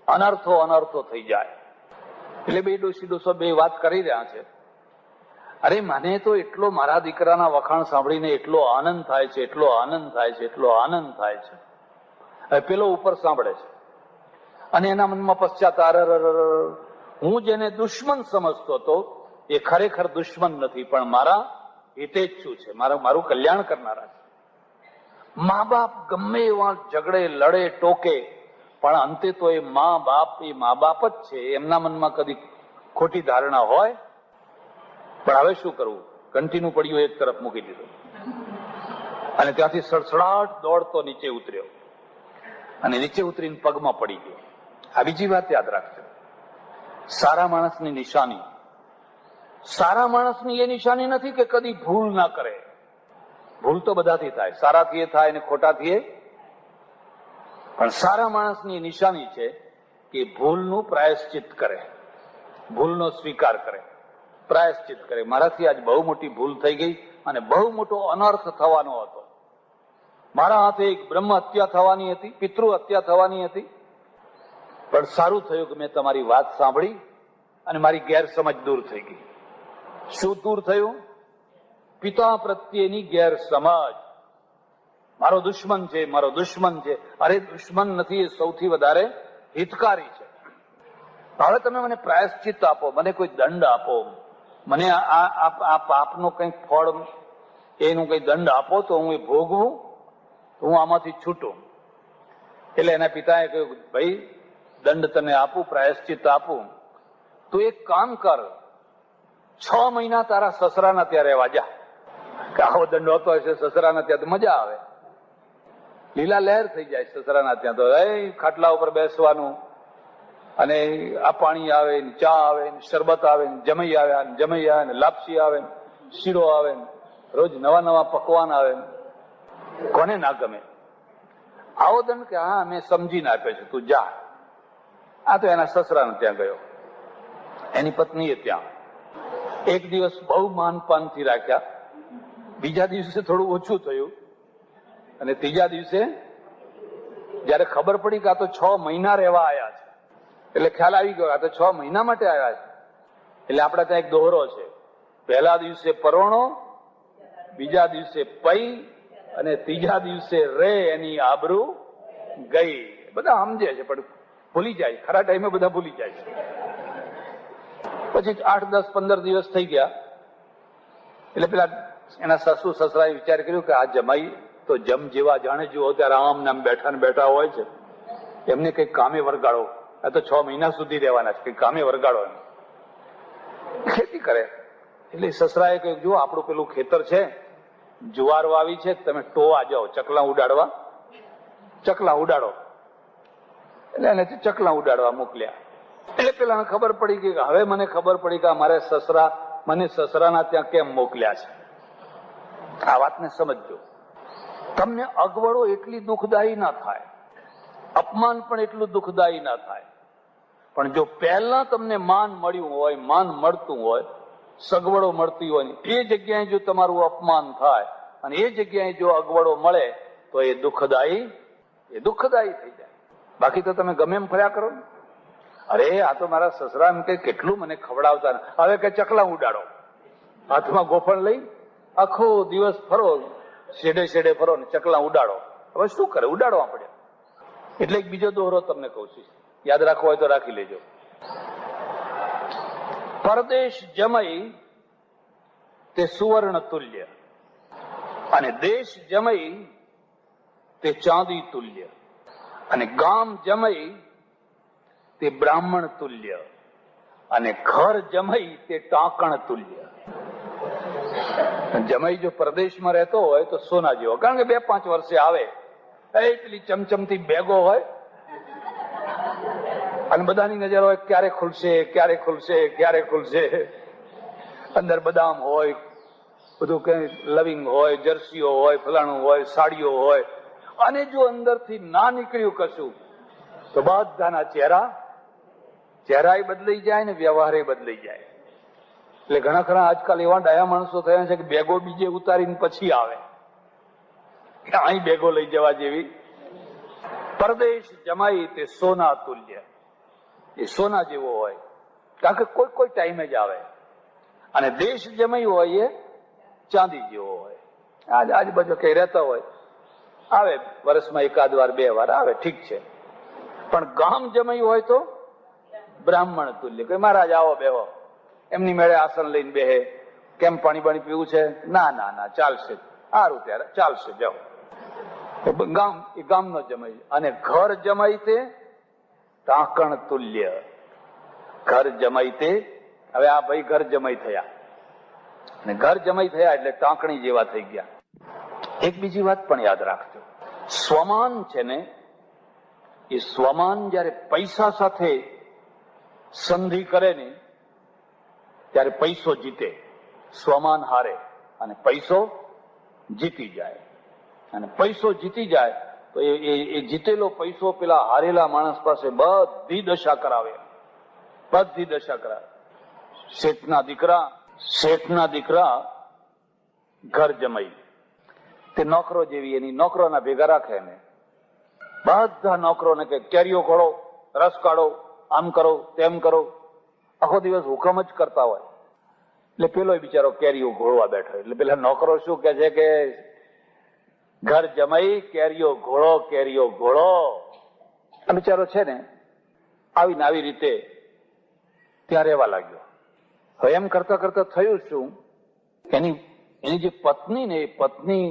અનર્થો થઈ જાય. એટલે બે ડોશી બે વાત કરી રહ્યા છે. અરે મને તો એટલો મારા દીકરાના વખાણ સાંભળીને એટલો આનંદ થાય છે, એટલો આનંદ થાય છે, એટલો આનંદ થાય છે. હવે પેલો ઉપર સાંભળે છે અને એના મનમાં પશ્ચાતાપ, હું જેને દુશ્મન સમજતો હતો એ ખરેખર દુશ્મન નથી, પણ મારા હિતેચ્છુ છે, મારું કલ્યાણ કરનારા છે. મા બાપ ગમે એવા ઝઘડે, લડે, ટોકે, પણ અંતે તો એ મા બાપ જ છે. એમના મનમાં કદી ખોટી ધારણા હોય? પણ હવે શું કરવું? કન્ટિન્યુ પડ્યું એક તરફ મૂકી દીધું અને ત્યાંથી સડસડાટ દોડતો નીચે ઉતર્યો અને નીચે ઉતરીને પગમાં પડી ગયો. આ બીજી વાત યાદ રાખજો. સારા માણસની નિશાની, સારા માણસની એ નિશાની નથી કે કદી ભૂલ ના કરે. ભૂલ તો બધાથી થાય, સારાથી એ થાય અને ખોટાથી એ. પણ સારા માણસની નિશાની છે કે ભૂલનું પ્રાયશ્ચિત કરે, ભૂલનો સ્વીકાર કરે, પ્રાયશ્ચિત કરે. મારાથી આજ બહુ મોટી ભૂલ થઈ ગઈ અને બહુ મોટો અનર્થ થવાનો હતો. મારા હાથે એક બ્રહ્મ હત્યા થવાની હતી, પિતૃ હત્યા થવાની હતી, પણ સારું થયું કે મેં તમારી વાત સાંભળી અને મારી ગેરસમજ દૂર થઈ ગઈ. શું દૂર થયું? પિતા પ્રત્યેની ગેરસમજ. મારો દુશ્મન છે, મારો દુશ્મન છે. અરે દુશ્મન નથી, એ સૌથી વધારે હિતકારી છે. હવે તમે મને પ્રાયશ્ચિત આપો, મને કોઈ દંડ આપો, મને આ પાપનો કંઈક ફળ, એનું કંઈ દંડ આપો તો હું એ ભોગવું, તો હું આમાંથી છૂટું. એટલે એના પિતાએ કહ્યું, ભાઈ દંડ તને આપું, પ્રાયશ્ચિત આપું, તું એક કામ કર, 6 મહિના તારા સસરાના ત્યાં રહેવા જા. કે આવો દંડ હોતો હશે સસરાના ત્યાં તો મજા આવે, લીલા લહેર થઈ જાય સસરાના ત્યાં તો. ખાટલા ઉપર બેસવાનું અને આ પાણી આવે, ચા આવે, શરબત આવે, જમઈ આવે, જમઈ આવે, લાપસી આવે, શીરો આવે, રોજ નવા પકવાન આવે. કોને ના ગમે આવો દંડ? કે હા મેં સમજીને આપ્યો છે, તું જા. આ તો એના સસરાને ત્યાં ગયો, એની પત્નીએ ત્યાં. એક દિવસ બહુ માનપાનથી રાખ્યા, બીજા દિવસે થોડું ઓછું થયું અને ત્રીજા દિવસે જયારે ખબર પડી કે આ તો 6 મહિના રહેવા આવ્યા છે, એટલે ખ્યાલ આવી ગયો આ તો 6 મહિના માટે આવ્યા છે. એટલે આપડા ત્યાં એક દોહરો છે, પહેલા દિવસે પરોણો, બીજા દિવસે પઈ અને ત્રીજા દિવસે રે એની આબરૂ ગઈ. બધા સમજે છે પણ ભૂલી જાય, ખરા ટાઈમે બધા ભૂલી જાય છે. પછી 8, 10, 15 દિવસ થઈ ગયા એટલે પેલા એના સાસુ સસરાએ વિચાર કર્યો કે આ જમાઈ તો જમ જેવા જાણે જુઓ ત્યારે આમ નામ બેઠા હોય છે, એમને કઈ કામે વરગાડો. આ તો 6 મહિના સુધી રહેવાના છે, કઈ કામે વરગાડો. એમ ખેતી કરે. એટલે સસરાએ કહ્યું, જો આપણું પેલું ખેતર છે, જુવાર વાવી છે, તમે ટોવા જાઓ ચકલા ઉડાડવા, ચકલા ઉડાડો. એટલે એને ચકલા ઉડાડવા મોકલ્યા. એટલે પેલા ખબર પડી ગઈ કે હવે મને ખબર પડી કે મારે સસરા મને સસરાના ત્યાં કેમ મોકલ્યા છે. આ વાતને સમજજો. તમને અગવડો એટલી દુઃખદાયી ના થાય, અપમાન પણ એટલું દુઃખદાયી ના થાય, પણ જો પહેલા તમને માન મળ્યું હોય, માન મળતું હોય, સગવડો મળતી હોય, એ જગ્યાએ જો તમારું અપમાન થાય અને એ જગ્યાએ જો અગવડો મળે તો એ દુઃખદાયી થઈ જાય. બાકી તો તમે ગમે એમ ફર્યા કરો ને. અરે આ તો મારા સસરા એમ કે કેટલું મને ખવડાવતા, હવે કે ચકલા ઉડાડો, હાથમાં ગોફણ લઈ આખો દિવસ ફરો, શેડે ફરો ને ચકલા ઉડાડો. હવે શું કરે, ઉડાડવા પડે. એટલે એક બીજો દોહરો તમને કહું છું, યાદ રાખવો હોય તો રાખી લેજો. પરદેશ જમઈ તે સુવર્ણ તુલ્ય અને દેશ જમઈ તે ચાંદી તુલ્ય અને ગામ જમઈ તે બ્રાહ્મણ તુલ્ય અને ઘર જમઈ તે ટાંકણ તુલ્ય. જમઈ જો પરદેશમાં રહેતો હોય તો સોના જેવો, કારણ કે 2-5 વર્ષે આવે, એટલી ચમચમતી બેગો હોય અને બધાની નજર હોય ક્યારે ખુલશે. અંદર બદામ હોય, બધું કઈ લવિંગ હોય, જર્સીઓ હોય, ફલાણું હોય, સાડીઓ હોય. અને જો અંદરથી ના નીકળ્યું કશું તો બધાના ચહેરા બદલાઈ જાય ને વ્યવહારે બદલાઈ જાય. એટલે ઘણા ખરા આજકાલ એવા ડાયા માણસો થયા છે કે બેગો બીજે ઉતારીને પછી આવે, અહીં બેગો લઈ જવા જેવી. પરદેશ જમાઈ તે સોના તુલ્ય, એ સોના જેવો હોય, કારણ કે કોઈ કોઈ ટાઈમે જ આવે. અને દેશ જમાઈ હોય એ ચાંદી જેવો હોય. આજુબાજુ કઈ રહેતા હોય, આવે વર્ષમાં એકાદ વાર બે વાર આવે, ઠીક છે. પણ ગામ જમાઈ હોય તો બ્રાહ્મણ તુલ્ય, કે મહારાજ આવો બેહો, એમની મેળે આસન લઈને બેહે. કેમ પાણી પાણી પીવું છે? ના ના ના ચાલશે, સારું ત્યારે ચાલશે, જાઓ. ગામ એ ગામનો જમાઈ. અને ઘર જમાઈ તે ટાંકણ તુલ્ય, ઘર જમાઈ તે, હવે આ ભાઈ ઘર જમાઈ થયા, અને ઘર જમાઈ થયા એટલે ટાંકણી જેવા થઈ ગયા. એક બીજી વાત પણ યાદ રાખજો, સ્વમાન છે ને, એ સ્વમાન જયારે પૈસા સાથે સંધિ કરે ને ત્યારે પૈસો જીતે. સ્વમાન હારે અને પૈસો જીતી જાય. અને પૈસો જીતી જાય તો એ જીતેલો પૈસો પેલા હારેલા માણસ પાસે બધી દશા કરાવે, બધી દશા કરાવે. શેઠના દીકરા ઘર જમાઈ, તે નોકરો જેવી એની નોકરોના ભેગા રાખે ને, બધા નોકરોને કે કેરીઓ ખોળો, રસ કાઢો, આમ કરો તેમ કરો, આખો દિવસ હુકમ જ કરતા હોય. એટલે પેલો બિચારો કેરીઓ ઘોળવા બેઠો. એટલે પેલા નોકરો શું કે છે કે ઘર જમાઈ કેરીઓ ઘોળો, કેરીઓ ઘોળો. આ બિચારો છે ને આવીને આવી રીતે ત્યાં રહેવા લાગ્યો. હવે એમ કરતા કરતા થયું શું, એની જે પત્ની ને, એ પત્ની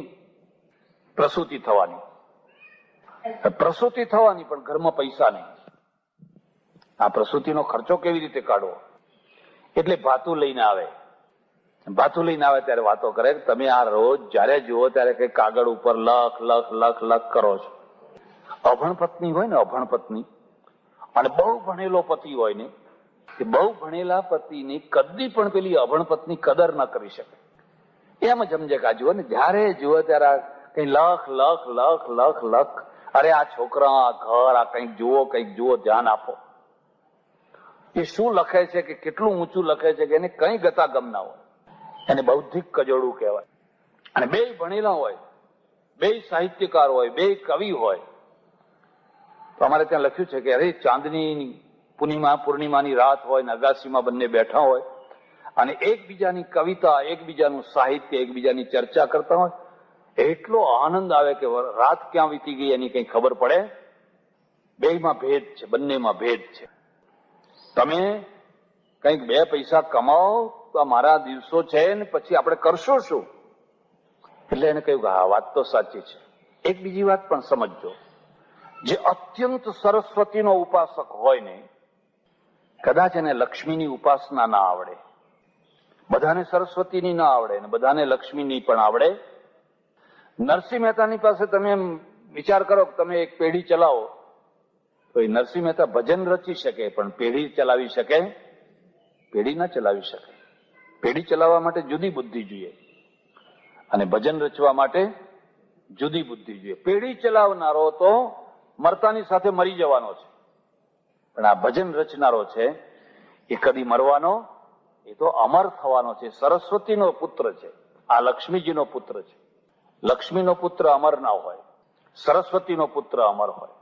પ્રસૂતિ થવાની, પણ ઘરમાં પૈસા નહીં. આ પ્રસૂતિનો ખર્ચો કેવી રીતે કાઢવો? એટલે ભાતું લઈને આવે. ભાતું લઈને આવે ત્યારે વાતો કરે, તમે આ રોજ જયારે જુઓ ત્યારે કઈ કાગળ ઉપર લખ લખ લખ લખ કરો છો. અભણ પત્ની હોય ને, અભણ પત્ની, અને બહુ ભણેલો પતિ હોય ને, એ બહુ ભણેલા પતિની કદી પણ પેલી અભણ પત્ની કદર ન કરી શકે. એમ જ સમજે કે આ જુઓ ને, જયારે જુઓ ત્યારે કઈ લખ લખ લખ લખ લખ. અરે આ છોકરા, આ ઘર, આ કંઈક જુઓ, ધ્યાન આપો. એ શું લખે છે કે કેટલું ઊંચું લખે છે કે એને કઈ ગતાગમ ના હોય. એને બૌદ્ધિક કજોડું કહેવાય. અને બે ભણેલા હોય, બે સાહિત્યકાર હોય, બે કવિ હોય. તો અમારે ત્યાં લખ્યું છે કે અરે ચાંદની પૂર્ણિમાની રાત હોય ને, અગાસીમાં બંને બેઠા હોય અને એકબીજાની કવિતા, એકબીજાનું સાહિત્ય, એકબીજાની ચર્ચા કરતા હોય. એટલો આનંદ આવે કે રાત ક્યાં વીતી ગઈ એની કઈ ખબર પડે. બેમાં ભેદ છે, બંનેમાં ભેદ છે. તમે કંઈક બે પૈસા કમાઓ તો મારા દિવસો છે ને પછી આપણે કરશું શું? એટલે એને કહ્યું કે હા, વાત તો સાચી છે. એક બીજી વાત પણ સમજજો, જે અત્યંત સરસ્વતીનો ઉપાસક હોય ને, કદાચ એને લક્ષ્મીની ઉપાસના ના આવડે. બધાને સરસ્વતીની ના આવડે ને બધાને લક્ષ્મીની પણ આવડે. નરસિંહ મહેતાની પાસે તમે એમ વિચાર કરો કે તમે એક પેઢી ચલાવો તો એ નરસિંહ મહેતા ભજન રચી શકે, પણ પેઢી ચલાવી શકે? પેઢી ના ચલાવી શકે. પેઢી ચલાવવા માટે જુદી બુદ્ધિ જોઈએ અને ભજન રચવા માટે જુદી બુદ્ધિ જોઈએ. પેઢી ચલાવનારો તો મરતાની સાથે મરી જવાનો છે, પણ આ ભજન રચનારો છે એ કદી મરવાનો, એ તો અમર થવાનો છે. સરસ્વતીનો પુત્ર છે, આ લક્ષ્મીજીનો પુત્ર છે. લક્ષ્મીનો પુત્ર અમર ના હોય, સરસ્વતીનો પુત્ર અમર હોય.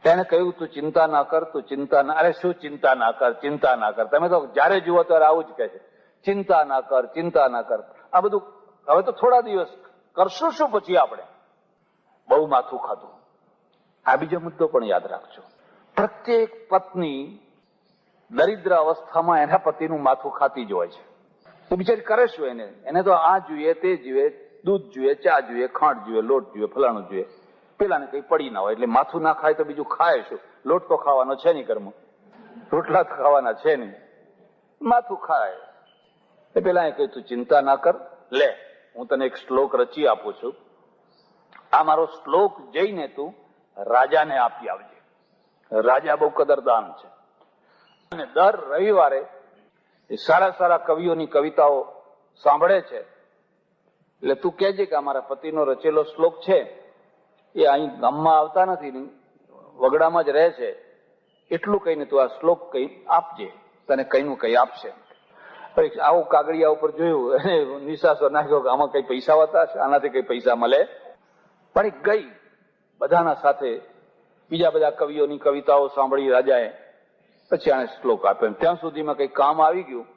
તેને કહ્યું તું ચિંતા ના કર, તું ચિંતા ના. અરે શું ચિંતા ના કર, ચિંતા ના કર. તમે તો જયારે જુઓ ત્યારે આવું જ કહે છે, ચિંતા ના કર, ચિંતા ના કર. આ બધું હવે તો થોડા દિવસ કરશું શું પછી આપણે? બહુ માથું ખાધું. આ બીજો મુદ્દો પણ યાદ રાખજો. પ્રત્યેક પત્ની દરિદ્ર અવસ્થામાં એના પતિનું માથું ખાતી જ હોય છે. તો બિચારી કરે શું? એને તો આ જોઈએ, તે જોઈએ, દૂધ જોઈએ, ચા જોઈએ, ખાંડ જોઈએ, લોટ જોઈએ, ફલાણું જોઈએ. પેલાને કઈ પડી ના હોય એટલે માથું ના ખાય તો બીજું ખાય શું? લોટ તો ખાવાનો છે નહીં ઘરમાં, રોટલા તો ખાવાના છે નહીં, માથું ખાય. પેલા એ કહ્યું તું ચિંતા ના કર, લે હું તને એક શ્લોક રચી આપું છું. આ મારો શ્લોક જઈને તું રાજાને આપી આવજે. રાજા બહુ કદરદાન છે અને દર રવિવારે એ સારા સારા કવિઓની કવિતાઓ સાંભળે છે. એટલે તું કહેજે કે અમારા પતિનો રચેલો શ્લોક છે એ અહીં ગામમાં આવતા નથી, વગડામાં જ રહે છે, એટલું કહીને તું આ શ્લોક કઈ આપજે, તને કઈનું કઈ આપશે. આવું કાગળિયા ઉપર જોયું અને નિશાસો નાખ્યો કે આમાં કઈ પૈસા હોતા છે, આનાથી કઈ પૈસા મળે. પણ ગઈ બધાના સાથે બીજા બધા કવિઓની કવિતાઓ સાંભળી રાજાએ. પછી આને શ્લોક આપ્યો. ત્યાં સુધીમાં કઈ કામ આવી ગયું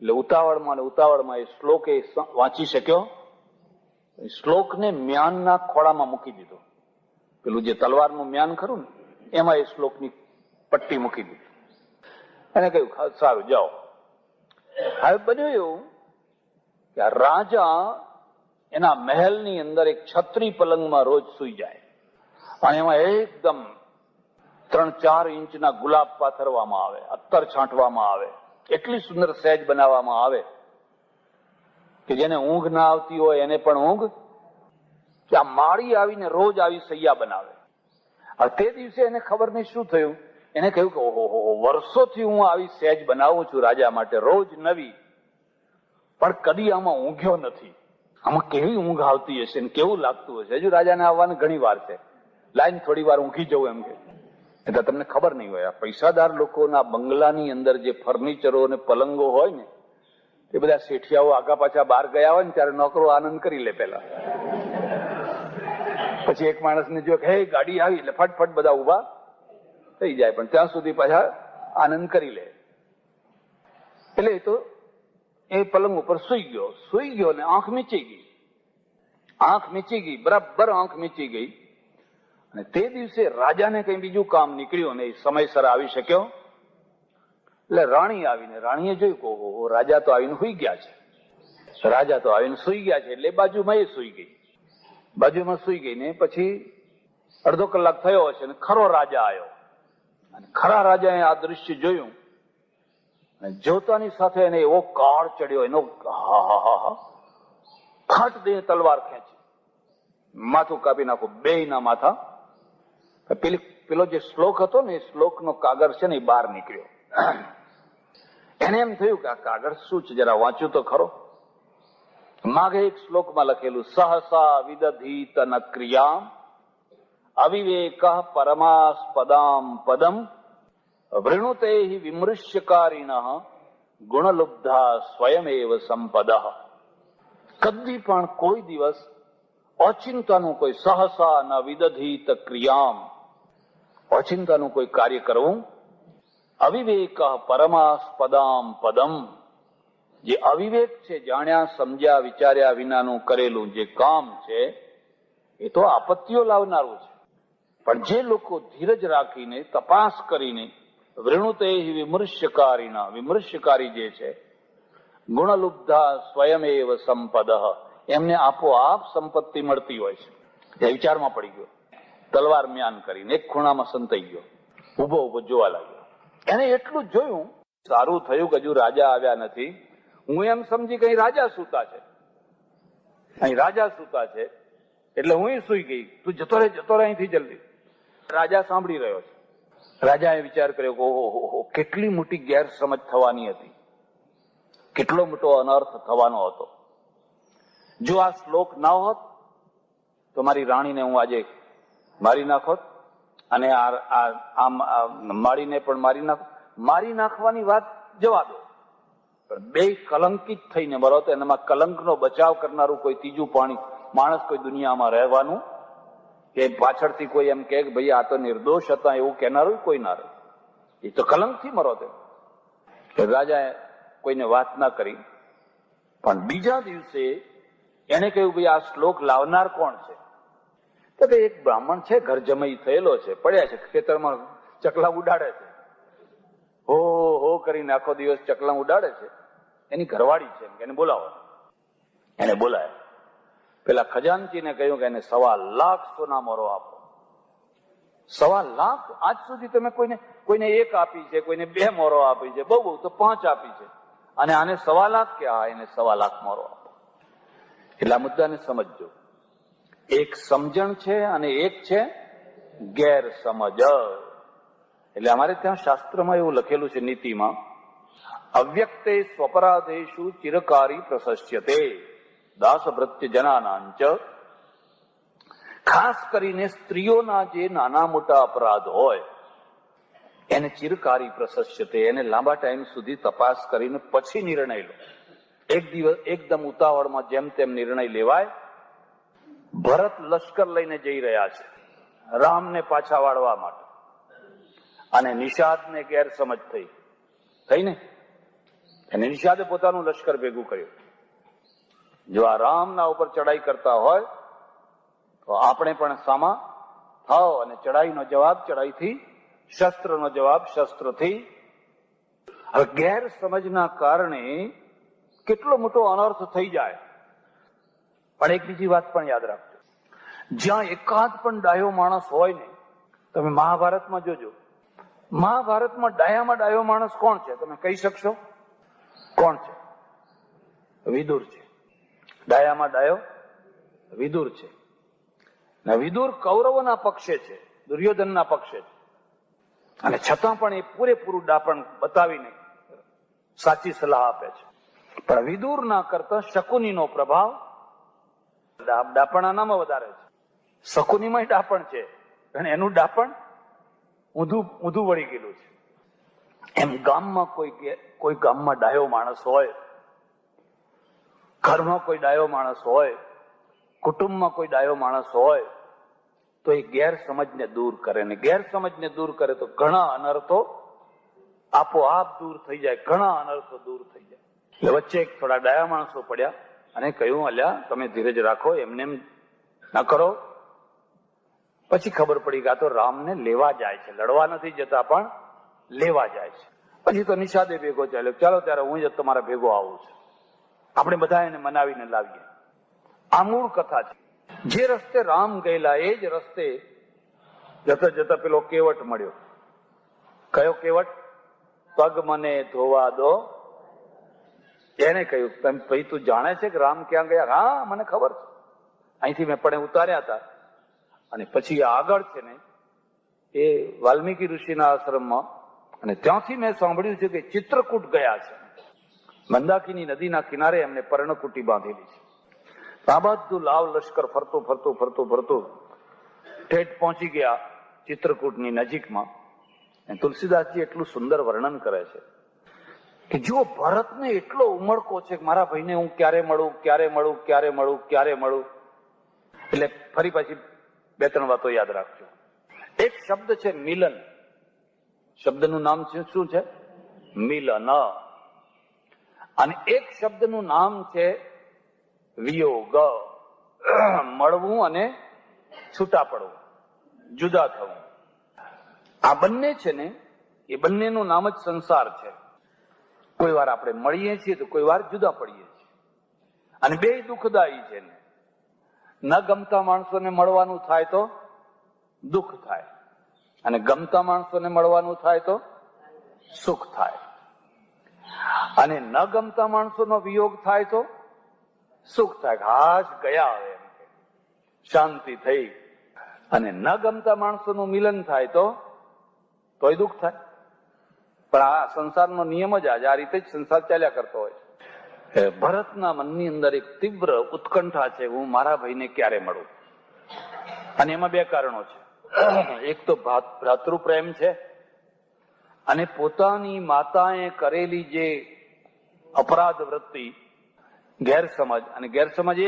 એટલે ઉતાવળમાં એ શ્લોક એ વાંચી શક્યો. શ્લોકને મ્યાનના ખોળામાં મૂકી દીધો. પેલું જે તલવારનું મ્યાન ખરું ને એમાં એ શ્લોકની પટ્ટી મૂકી દીધી અને કહ્યું સારું જાઓ. હવે બન્યું એવું કે રાજા એના મહેલની અંદર એક છત્રી પલંગમાં રોજ સુઈ જાય અને એમાં એકદમ 3-4 ઇંચના ગુલાબ પાથરવામાં આવે, અત્તર છાંટવામાં આવે, એટલી સુંદર સહેજ બનાવવામાં આવે કે જેને ઊંઘ ના આવતી હોય એને પણ ઊંઘ. ત્યાં માળી આવીને રોજ આવી સૈયા બનાવે. હવે તે દિવસે એને ખબર નહીં શું થયું. એને કહ્યું કે ઓહો વર્ષોથી હું આવી સહેજ બનાવું છું રાજા માટે, રોજ નવી, પણ કદી આમાં ઊંઘ્યો નથી. આમાં કેવી ઊંઘ આવતી હશે ને કેવું લાગતું હશે. હજુ રાજાને આવવાની ઘણી વાર છે. લાઈન થોડી વાર ઊંઘી જવું એમ કે. એટલે તમને ખબર નહીં હોય આ પૈસાદાર લોકોના બંગલાની અંદર જે ફર્નિચરો અને પલંગો હોય ને એ બધા શેઠિયાઓ આગા પાછા બહાર ગયા હોય ને ત્યારે નોકરો આનંદ કરી લે પેલા. પછી એક માણસને જો હે ગાડી આવી એટલે ફટફટ બધા ઉભા થઈ જાય, પણ ત્યાં સુધી પાછા આનંદ કરી લે. એટલે તો એ પલંગ ઉપર સુઈ ગયો ને આંખ મીચી ગઈ, બરાબર આંખ મીચી ગઈ. અને તે દિવસે રાજાને કઈ બીજું કામ નીકળ્યું ને એ સમયસર આવી શક્યો. એટલે રાણી આવીને રાણીએ જોયું કે ઓહો રાજા તો આવીને સુઈ ગયા છે. એટલે બાજુમાં સુઈ ગઈ ને પછી અડધો કલાક થયો હશે ને ખરો રાજા આવ્યો. અને ખરા રાજાએ આ દ્રશ્ય જોયું અને જોતાની સાથે એને એવો કાળ ચડ્યો, એનો ફટ દે તલવાર ખેંચી માથું કાપી નાખું, બેયના માથા. પેલો જે શ્લોક હતો ને એ શ્લોકનો કાગળ છે ને એ બહાર નીકળ્યો. એને એમ થયું કે આ કાગળ શું છે, જરા વાંચ્યું તો ખરો. માગે એક શ્લોકમાં લખેલું સહસા વિદધીત ન ક્રિયામ અવિવેક પરમાસ્પદામ પદમ વૃણુતે વિમૃશ્યકારિણ ગુણલુબ્ધા સ્વયમેવ સંપદ. કદી પણ કોઈ દિવસ ઓચિંતાનું કોઈ સહસા ન વિદધીત ક્રિયામ, ઓચિંતાનું કોઈ કાર્ય કરવું, અવિવેક પરમાસ્પદામ પદમ, જે અવિવેક છે, જાણ્યા સમજ્યા વિચાર્યા વિનાનું કરેલું જે કામ છે એ તો આપત્તિઓ લાવનારું છે. પણ જે લોકો ધીરજ રાખીને તપાસ કરીને વૃણુતે વિમૃશ્યકારી જે છે ગુણલુબ્ધા સ્વયમેવ સંપદ, એમને આપોઆપ સંપત્તિ મળતી હોય છે. એ વિચારમાં પડી ગયો. તલવાર મ્યાન કરીને એક ખૂણામાં સંતાઈ ગયો, ઉભો જોવા લાગ્યો. એને એટલું જોયું, સારું થયું કે હજુ રાજા આવ્યા નથી. હું એમ સમજી કે રાજા સૂતા છે એટલે હું સુઈ ગઈ. તું જતો રહે અહીંથી જલ્દી. રાજા સાંભળી રહ્યો છે. રાજાએ વિચાર કર્યો કે ઓહો કેટલી મોટી ગેરસમજ થવાની હતી, કેટલો મોટો અનર્થ થવાનો હતો. જો આ શ્લોક ના હોત તો મારી રાણીને હું આજે મારી નાખોત અને માળીને પણ મારી નાખવાની વાત જવા દો, પણ બે કલંકિત થઈને મરો તો એનામાં કલંકનો બચાવ કરનારું કોઈ ત્રીજું માણસ કોઈ દુનિયામાં રહેવાનું કે પાછળથી કોઈ એમ કે ભાઈ આ તો નિર્દોષ હતા એવું કહેનારું કોઈ ના રહે. એ તો કલંકથી મરો તે. રાજાએ કોઈને વાત ના કરી. પણ બીજા દિવસે એને કહ્યું ભાઈ આ શ્લોક લાવનાર કોણ છે? તો કે એક બ્રાહ્મણ છે, ઘર જમાઈ થયેલો છે, પડ્યા છે ખેતરમાં, ચકલા ઉડાડે છે, હો કરીને આખો દિવસ ચકલા ઉડાડે છે. એની ઘરવાળી છે, એને બોલાવો. એને બોલાય. પેલા ખજાનચીને કહ્યું કે એને 1.25 લાખ સોના મોરો આપો. 1.25 લાખ? આજ સુધી તમે કોઈને 1 આપી છે, કોઈને 2 મોરો આપી છે, બહુ તો 5 આપી છે, અને આને 1.25 લાખ કે હા એને 1.25 લાખ મોરો આપો. એટલે આ મુદ્દાને સમજજો. એક સમજણ છે અને એક છે ગેરસમજ. એટલે અમારે ત્યાં શાસ્ત્રમાં એવું લખેલું છે નીતિમાં, અવ્યક્તે સ્વપરાધેષુ ચિરકારી પ્રશસ્યતે દાસભૃત્ય જનાનાંચ. ખાસ કરીને સ્ત્રીઓના જે નાના મોટા અપરાધ હોય એને ચિરકારી પ્રશસ્યતે, એને લાંબા ટાઈમ સુધી તપાસ કરીને પછી નિર્ણય લો. એક દિવસ એકદમ ઉતાવળમાં જેમ તેમ નિર્ણય લેવાય. ભરત લશ્કર લઈને જઈ રહ્યા છે રામને પાછા વાળવા માટે, અને નિષાદને ગેરસમજ થઈ ને, અને નિષાદે પોતાનું લશ્કર ભેગું કર્યું. જો આ રામના ઉપર ચડાઈ કરતા હોય તો આપણે પણ સામા થાવ, અને ચડાઈનો જવાબ ચડાઈથી, શસ્ત્રનો જવાબ શસ્ત્રથી. હવે ગેરસમજના કારણે કેટલો મોટો અનર્થ થઈ જાય. પણ એક બીજી વાત પણ યાદ રાખજો, જ્યાં એકાદ પણ ડાયો માણસ હોય ને, તમે મહાભારતમાં જોજો, મહાભારતમાં ડાયામાં ડાયો માણસ કોણ છે? તમે કહી શકશો કોણ છે? વિદુર છે. ડાયામાં ડાયો વિદુર છે. વિદુર કૌરવોના પક્ષે છે, દુર્યોધનના પક્ષે છે, અને છતાં પણ એ પૂરેપૂરું ડાપણ બતાવીને સાચી સલાહ આપે છે. પણ વિદુર ના કરતા શકુનીનો પ્રભાવ ડાપણાનામાં વધારે છે. શકુનીમાં ડાપણ છે, અને એનું ડાપણ ઊંધું વળી ગયેલું છે. એમ ગામમાં કોઈ ગામમાં ડાયો માણસ હોય, ઘરમાં કોઈ ડાયો માણસ હોય, કુટુંબમાં કોઈ ડાયો માણસ હોય, તો એ ગેરસમજને દૂર કરે, ને ગેરસમજને દૂર કરે તો ઘણા અનર્થો આપોઆપ દૂર થઈ જાય, ઘણા અનર્થો દૂર થઈ જાય. એટલે વચ્ચે એક થોડા ડાયા માણસો પડ્યા અને કહ્યું, અલ્યા તમે ધીરજ રાખો, એમને એમ ન કરો. પછી ખબર પડી કે આ તો રામને લેવા જાય છે, લડવા નથી જતા પણ લેવા જાય છે. પછી તો નિષાદે ભેગો ચાલ્યો, ચાલો ત્યારે હું જ તમારા ભેગો આવું છું, આપણે બધા એને મનાવીને લાવીએ. આ મૂળ કથા છે. જે રસ્તે રામ ગયેલા એ જ રસ્તે જતા જતા પેલો કેવટ મળ્યો. કયો કેવટ? પગ મને ધોવા દો. એને કહ્યું, તમે ભાઈ તું જાણે છે કે રામ ક્યાં ગયા? હા, મને ખબર છે, અહીંથી મેં પણ ઉતાર્યા હતા. અને પછી આગળ છે ને એ વાલ્મીકી ઋષિના આશ્રમમાં, અને ત્યાંથી મેં સાંભળ્યું છે કે ચિત્રકૂટ ગયા છે. મંદાકિની નદીના કિનારે એમને પર્ણકુટી બાંધેલી છે. આ બધું લાવ લશ્કર ફરતું ફરતું ફરતું ફરતું ઠેઠ પહોંચી ગયા ચિત્રકૂટની નજીકમાં. તુલસીદાસજી એટલું સુંદર વર્ણન કરે છે કે જો ભરતને એટલો ઉમળકો છે કે મારા ભાઈને હું ક્યારે મળું, ક્યારે મળું, ક્યારે મળું, ક્યારે મળું. એટલે ફરી પાછી બે ત્રણ વાતો યાદ રાખજો. એક શબ્દ છે મિલન. શબ્દનું નામ શું છે? મિલન. અને એક શબ્દનું નામ છે વિયોગ. મળવું અને છૂટા પડવું, જુદા થવું. આ બંને છે ને, એ બંનેનું નામ જ સંસાર છે. કોઈ વાર આપણે મળીએ છીએ તો કોઈ વાર જુદા પડીએ છીએ, અને બે દુઃખદાયી છે. ન ગમતા માણસોને મળવાનું થાય તો દુઃખ થાય, અને ગમતા માણસોને મળવાનું થાય તો સુખ થાય. અને ન ગમતા માણસોનો વિયોગ થાય તો સુખ થાય. હાશ ગયા હવે, શાંતિ થઈ. અને ન ગમતા માણસોનું મિલન થાય તોય દુઃખ થાય. પણ આ સંસારનો નિયમ જ આ રીતે જ સંસાર ચાલ્યા કરતો હોય. ભરતના મનની અંદર એક તીવ્ર ઉત્કંઠા છે, હું મારા ભાઈને ક્યારે મળું. અને એમાં બે કારણો છે. એક તો ભ્રાતૃ પ્રેમ છે, અને પોતાની માતાએ કરેલી જે અપરાધ વૃત્તિ, ગેરસમજ, અને ગેરસમજ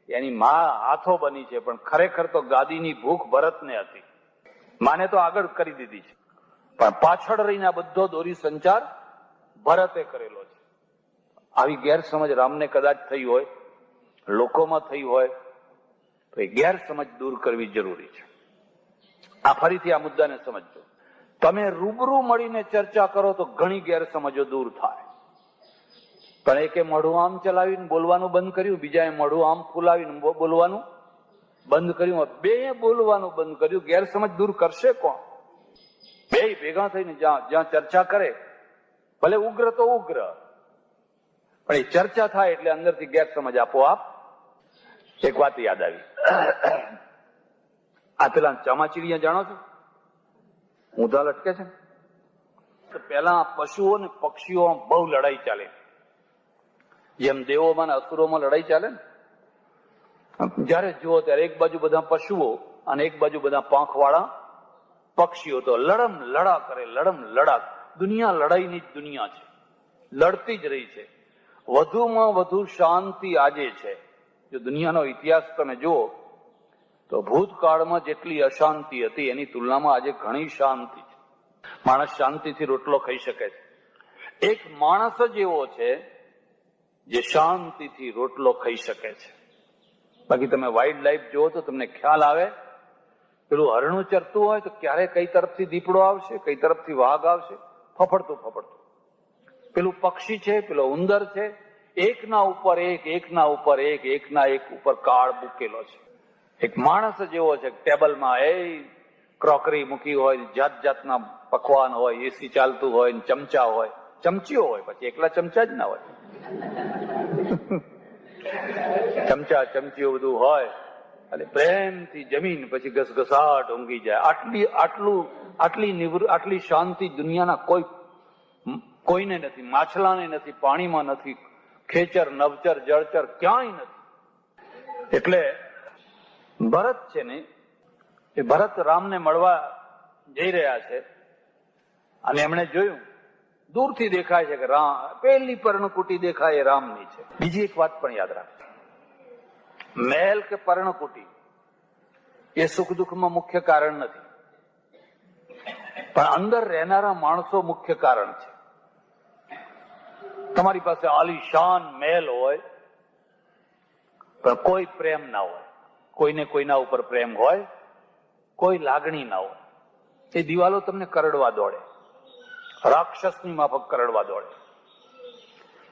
એની મા હાથો બની છે, પણ ખરેખર તો ગાદીની ભૂખ ભરતને હતી. માને તો આગળ કરી દીધી છે, પણ પાછળ રહીને આ બધો દોરી સંચાર ભરતે કરેલો છે. આવી ગેરસમજ રામને કદાચ થઈ હોય, લોકોમાં થઈ હોય, તો એ ગેરસમજ દૂર કરવી જરૂરી છે. આ ફરીથી આ મુદ્દાને સમજજો. તમે રૂબરૂ મળીને ચર્ચા કરો તો ઘણી ગેરસમજો દૂર થાય. પણ એકે મોઢું આમ ચલાવીને બોલવાનું બંધ કર્યું, બીજાએ મોઢું આમ ફૂલાવીને બોલવાનું બંધ કર્યું, બે બોલવાનું બંધ કર્યું. ગેરસમજ દૂર કરશે કોણ? બે ભેગા થઈને જ્યાં ચર્ચા કરે, ભલે ઉગ્ર તો ઉગ્ર, પણ એ ચર્ચા થાય એટલે અંદરથી ગેરસમજ આપોઆપ. એક વાત યાદ આવી, આ પેલા ચામાચીડિયા જાણો છો? ઊંધા લટકે છે. પેલા પશુઓ ને પક્ષીઓ બહુ લડાઈ ચાલે, જેમ દેવોમાં અસુરોમાં લડાઈ ચાલે ને. જયારે જુઓ ત્યારે એક બાજુ બધા પશુઓ અને એક બાજુ બધા પાંખવાળા પક્ષીઓ તો લડમ લડા કરે, લડમ લડા. દુનિયા લડાઈની જ દુનિયા છે, લડતી જ રહી છે. વધુમાં વધુ શાંતિ આજે છે. જો દુનિયાનો ઇતિહાસ તમે જુઓ તો ભૂતકાળમાં જેટલી અશાંતિ હતી એની તુલનામાં આજે ઘણી શાંતિ છે. માણસ શાંતિથી રોટલો ખાઈ શકે છે. એક માણસ જ એવો છે જે શાંતિથી રોટલો ખાઈ શકે છે. બાકી તમે વાઇલ્ડ લાઈફ જુઓ તો તમને ખ્યાલ આવે, પેલું હરણું ચરતું હોય તો ક્યારે કઈ તરફથી દીપડો આવશે, કઈ તરફથી વાઘ આવશે, ફફડતું ફફડતું. પેલું પક્ષી છે, પેલો ઉંદર છે, એકના ઉપર એક, એકના ઉપર એક, એકના એક ઉપર કાળ મૂકેલો છે. એક માણસ જેવો છે, ટેબલમાં એ ક્રોકરી મૂકી હોય, જાત જાતના પકવાન હોય, એસી ચાલતું હોય, ચમચા હોય, ચમચીઓ હોય, પછી એકલા ચમચા જ ના હોય. ચમચા ચમચીઓ બધું હોય અને પ્રેમથી જમીન પછી ઘસઘસાટ ઊંઘી જાય. આટલી શાંતિ દુનિયાના કોઈને નથી. માછલાને નથી, પાણીમાં નથી, ખેચર નવચર જળચર ક્યાંય નથી. એટલે ભરત છે ને, એ ભરત રામને મળવા જઈ રહ્યા છે અને એમણે જોયું, દૂરથી દેખાય છે કે રામ, પહેલી પર્ણકુટી દેખાય એ રામની છે. બીજી એક વાત પણ યાદ રાખે, મહેલ કે પર્ણકુટી એ સુખ દુઃખમાં મુખ્ય કારણ નથી, પણ અંદર રહેનારા માણસો મુખ્ય કારણ છે. તમારી પાસે આલીશાન મહેલ હોય પણ કોઈ પ્રેમ ના હોય, કોઈને કોઈના ઉપર પ્રેમ હોય, કોઈ લાગણી ના હોય, એ દિવાલો તમને કરડવા દોડે, રાક્ષસની માફક કરડવા દોડે.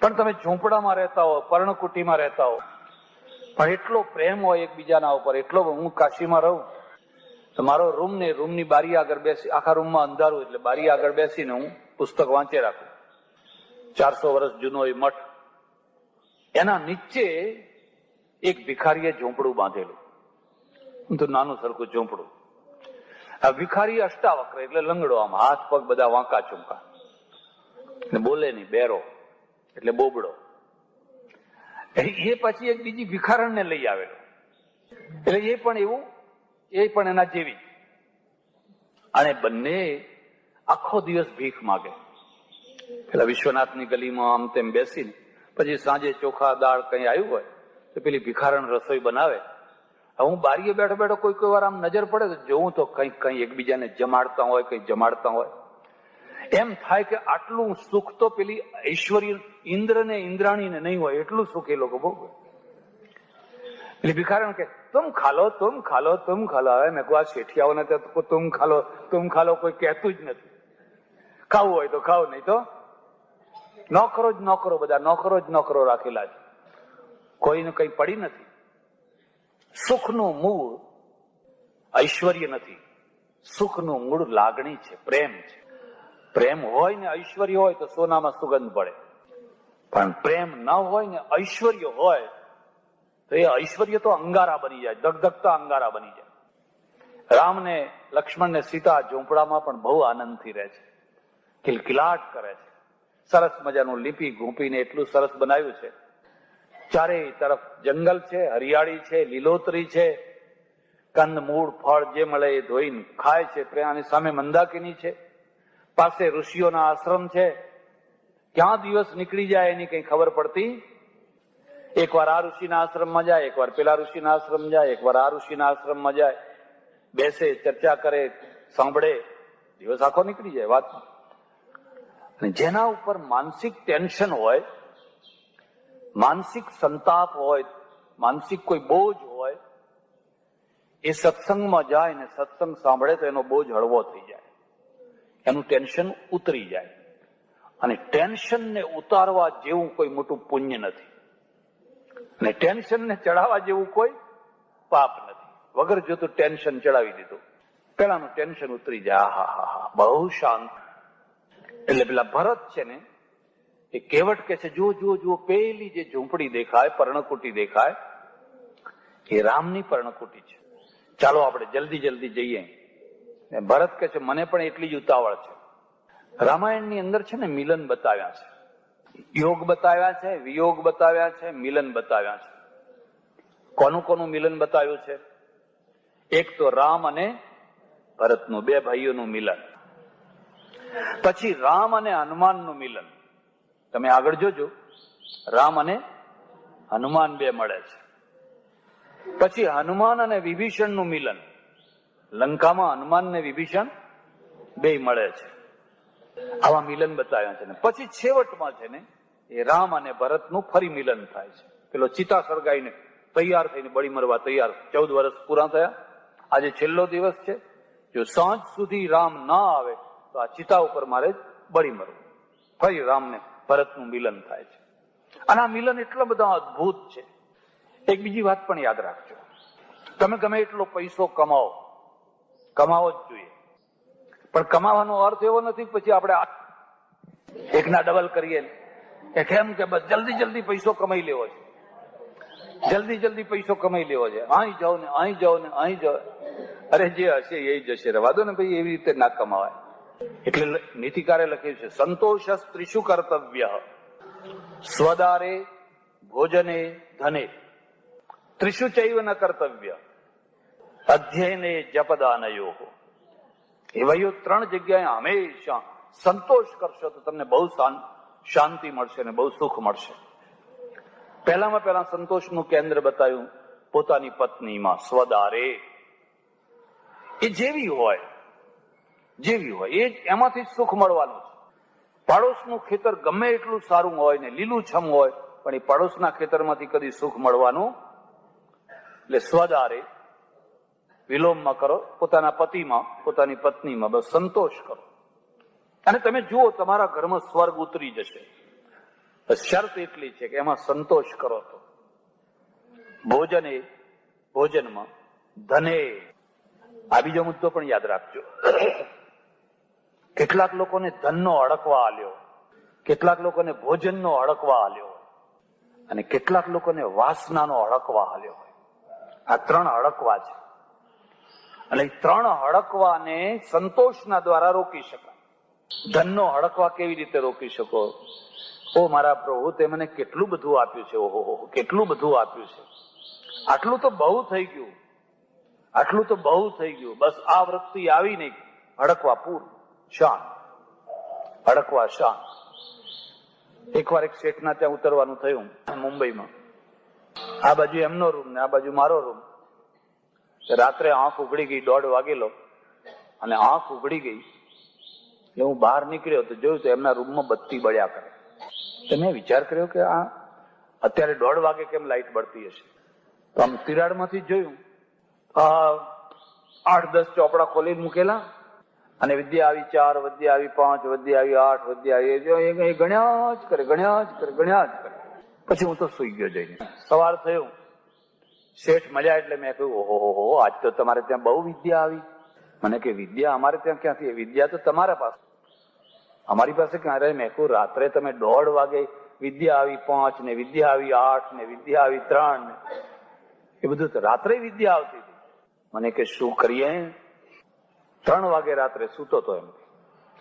પણ તમે ઝૂંપડામાં રહેતા હો, પર્ણકુટીમાં રહેતા હો, પણ એટલો પ્રેમ હોય એકબીજાના ઉપર, એટલો. હું કાશીમાં રહું તો મારો રૂમ ને રૂમની બારી આગળ બેસી, આખા રૂમમાં અંધારું એટલે બારી આગળ બેસીને હું પુસ્તક વાંચે રાખું. 400 વર્ષ જૂનો એ મઠ, એના નીચે એક ભિખારીએ ઝૂંપડું બાંધેલું, તો નાનું સરખું ઝૂંપડું. આ ભિખારી અષ્ટાવક્ર એટલે લંગડો, આમ હાથ પગ બધા વાંકા ચૂંકા, બોલે નહીં, બેરો એટલે બોબડો. એ પછી એક બીજી ભિખારણને લઈ આવેલો, એટલે એ પણ એવું, એ પણ એના જેવી. અને બંને આખો દિવસ ભીખ માગે. પેલા વિશ્વનાથની ગલીમાં આમ તેમ બેસીને પછી સાંજે ચોખા દાળ કઈ આવ્યું હોય તો પેલી ભિખારણ રસોઈ બનાવે. હું બારીએ બેઠો બેઠો કોઈ વાર આમ નજર પડે તો જોઉં તો કઈ એકબીજાને જમાડતા હોય, કઈ જમાડતા હોય. એમ થાય કે આટલું સુખ તો પેલી ઐશ્વર્ય ઇન્દ્ર ને ઇન્દ્રાણીને નહીં હોય, એટલું સુખ એ લોકો ભોગવે. એટલે ભિખારણ કે તુમ ખાલો, તુમ ખાલો, તુમ ખાલો. હવે મેં કહું આ શેઠિયાઓને તો તુમ ખાલો કોઈ કહેતું જ નથી. ખાવું હોય તો ખાવ, નહીં તો નોકરો જ નોકરો, બધા નોકરો જ નોકરો રાખેલા છે, કોઈને કઈ પડી નથી. સુખનું મૂળ ઐશ્વર્ય નથી, સુખનું મૂળ લાગણી છે, પ્રેમ છે. પ્રેમ હોય ને ઐશ્વર્ય હોય તો સોનામાં સુગંધ પડે, પણ પ્રેમ ન હોય ને ઐશ્વર્ય હોય તો એ ઐશ્વર્ય તો અંગારા બની જાય, ધગધગતા અંગારા બની જાય. રામને, લક્ષ્મણને, સીતા ઝૂંપડામાં પણ બહુ આનંદથી રહે છે, કિલકિલાટ કરે છે. સરસ મજાનું લીપી ઘૂંપીને એટલું સરસ બનાવ્યું છે. ચારેય તરફ જંગલ છે, હરિયાળી છે, લીલોતરી છે, કંદ મૂળ ફળ જે મળે એ ધોઈને ખાય છે. આની સામે મંદાકિની છે, પાસે ઋષિઓના આશ્રમ છે. ક્યાં દિવસ નીકળી જાય એની કઈ ખબર પડતી. એકવાર આ ઋષિના આશ્રમમાં જાય, એકવાર પેલા ઋષિના આશ્રમ જાય, એકવાર આ ઋષિના આશ્રમમાં જાય, બેસે, ચર્ચા કરે, સાંભળે, દિવસ આખો નીકળી જાય વાત. અને જેના ઉપર માનસિક ટેન્શન હોય, માનસિક સંતાપ હોય, માનસિક કોઈ બોજ હોય, એ સત્સંગમાં જાય ને સત્સંગ સાંભળે તો એનો બોજ હળવો થઈ જાય, એનું ટેન્શન ઉતરી જાય. અને ટેન્શનને ઉતારવા જેવું કોઈ મોટું પુણ્ય નથી, અને ટેન્શનને ચડાવવા જેવું કોઈ પાપ નથી. વગર જોતું ટેન્શન ચડાવી દીધું, પેલાનું ટેન્શન ઉતરી જાય. હા હા હા, બહુ શાંત. એટલે પેલા ભરત છે ને એ કેવટ કે છે, જુઓ જુઓ જુઓ, પેલી જે ઝૂંપડી દેખાય, પર્ણકુટી દેખાય, એ રામની પર્ણકુટી છે. ચાલો આપણે જલ્દી જલ્દી જઈએ. ભરત કે છે મને પણ એટલી જ ઉતાવળ છે. રામાયણની અંદર છે ને મિલન બતાવ્યા છે, યોગ બતાવ્યા છે, વિયોગ બતાવ્યા છે, મિલન બતાવ્યા છે. કોનું કોનું મિલન બતાવ્યું છે? એક તો રામ અને ભરતનું, બે ભાઈઓનું મિલન. પછી રામ અને હનુમાનનું મિલન. તમે આગળ જોજો, રામ અને હનુમાન બે મળે છે. પછી હનુમાન અને વિભીષણનું મિલન. લંકામાં હનુમાન ને વિભીષણ બે મળે છે. આવા મિલન બતાવ્યા છે ને પછી છેવટમાં છે ને એ રામ અને ભરતનું ફરી મિલન થાય છે. પેલો ચિતા સળગાઈને તૈયાર થઈને બળી મરવા તૈયાર, 14 વર્ષ પૂરા થયા. આજે છેલ્લો દિવસ છે. જો સાંજ સુધી રામ ના આવે તો આ ચિતા ઉપર મારે બળી મરવું. ફરી રામ ને ભરતનું મિલન થાય છે. અને આ મિલન એટલા બધા અદભુત છે. એક બીજી વાત પણ યાદ રાખજો, તમે ગમે એટલો પૈસો કમાવો જ જોઈએ, પણ કમાવાનો અર્થ એવો નથી પછી આપણે એકના ડબલ કરીએ કે કેમ કે બસ જલ્દી પૈસો કમાઈ લેવો છે, જલ્દી પૈસો કમાઈ લેવો છે, અહીં જાઓ ને અહીં જાઓ ને અહીં જાઓ. અરે જે હશે એ જશે, રવા દો ને ભાઈ, એવી રીતે ના કમાવાય. એટલે નીતિકારે લખ્યું છે સંતોષ ત્રિષુ કર્તવ્ય સ્વદારે ભોજને ધને ત્રિષુ ચૈવ ન કર્તવ્ય અધ્યયને જપદાનયો. એવાયો 3 જગ્યાએ હંમેશા સંતોષ કરશો તો તમને બહુ શાંતિ મળશે ને બહુ સુખ મળશે. પહેલા સંતોષનું કેન્દ્ર બતાવ્યું પોતાની પત્નીમાં. સ્વદારે, એ જેવી હોય એ એમાંથી જ સુખ મળવાનું છે. પાડોશનું ખેતર ગમે એટલું સારું હોય ને લીલુંછમ હોય, પણ એ પાડોશના ખેતરમાંથી કદી સુખ મળવાનું. એટલે સ્વદારે વિલોમમાં કરો, પોતાના પતિમાં, પોતાની પત્નીમાં બસ સંતોષ કરો. અને તમે જુઓ તમારા ઘરમાં સ્વર્ગ ઉતરી જશે. શરત એટલી છે કે એમાં સંતોષ કરો. તો ભોજનમાં ધને. આ બીજો મુદ્દો પણ યાદ રાખજો. કેટલાક લોકોને ધનનો અડકવા આલ્યો, કેટલાક લોકોને ભોજનનો અડકવા આલ્યો, અને કેટલાક લોકોને વાસનાનો અડકવા આલ્યો. આ 3 અડકવા છે. અને એ 3 હડકવાને સંતોષના દ્વારા રોકી શકાય. ધનનો હડકવા કેવી રીતે રોકી શકો? ઓ મારા પ્રભુ, તે મને કેટલું બધું આપ્યું છે, ઓહો કેટલું બધું આપ્યું છે, આટલું તો બહુ થઈ ગયું, આટલું તો બહુ થઈ ગયું, બસ આ વૃત્તિ આવી નહીં. હડકવા પૂર્ણ, શાંત, હડકવા શાંત. એકવાર એક શેઠના ત્યાં ઉતરવાનું થયું મુંબઈમાં. આ બાજુ એમનો રૂમ ને આ બાજુ મારો રૂમ. રાત્રે આંખ ઉઘડી ગઈ, 1:30 વાગેલો, અને આંખ ઉઘડી ગઈ એટલે હું બહાર નીકળ્યો તો જોયું તો એમના રૂમમાં બત્તી બળ્યા કરે. તો મેં વિચાર કર્યો કે આ અત્યારે 1:30 વાગે કેમ લાઈટ બળતી હશે? તો આમ તિરાડમાંથી જોયું, 8-10 ચોપડા ખોલી મૂકેલા, અને વિદ્યા આવી 4, વિદ્યા આવી 5, વિદ્યા આવી 8, વિદ્યા આવી, એ ગણ્યા જ કરે. પછી હું તો સુઈ ગયો જઈને. સવાર થયું, શેઠ મળ્યા એટલે મેં કહ્યું, ઓહો આજ તો તમારે ત્યાં બહુ વિદ્યા આવી. મને કે વિદ્યા અમારે ત્યાં ક્યાંથી? વિદ્યા તો તમારા પાસે, અમારી પાસે ક્યાં રહે? મેં કહ્યું રાત્રે તમે 1:30 વાગે વિદ્યા આવી 5 ને વિદ્યા આવી 8 ને વિદ્યા આવી 3 ને એ બધું તો રાત્રે વિદ્યા આવતી હતી. મને કે શું કરીએ? 3 વાગે રાત્રે સૂતો તો, એમ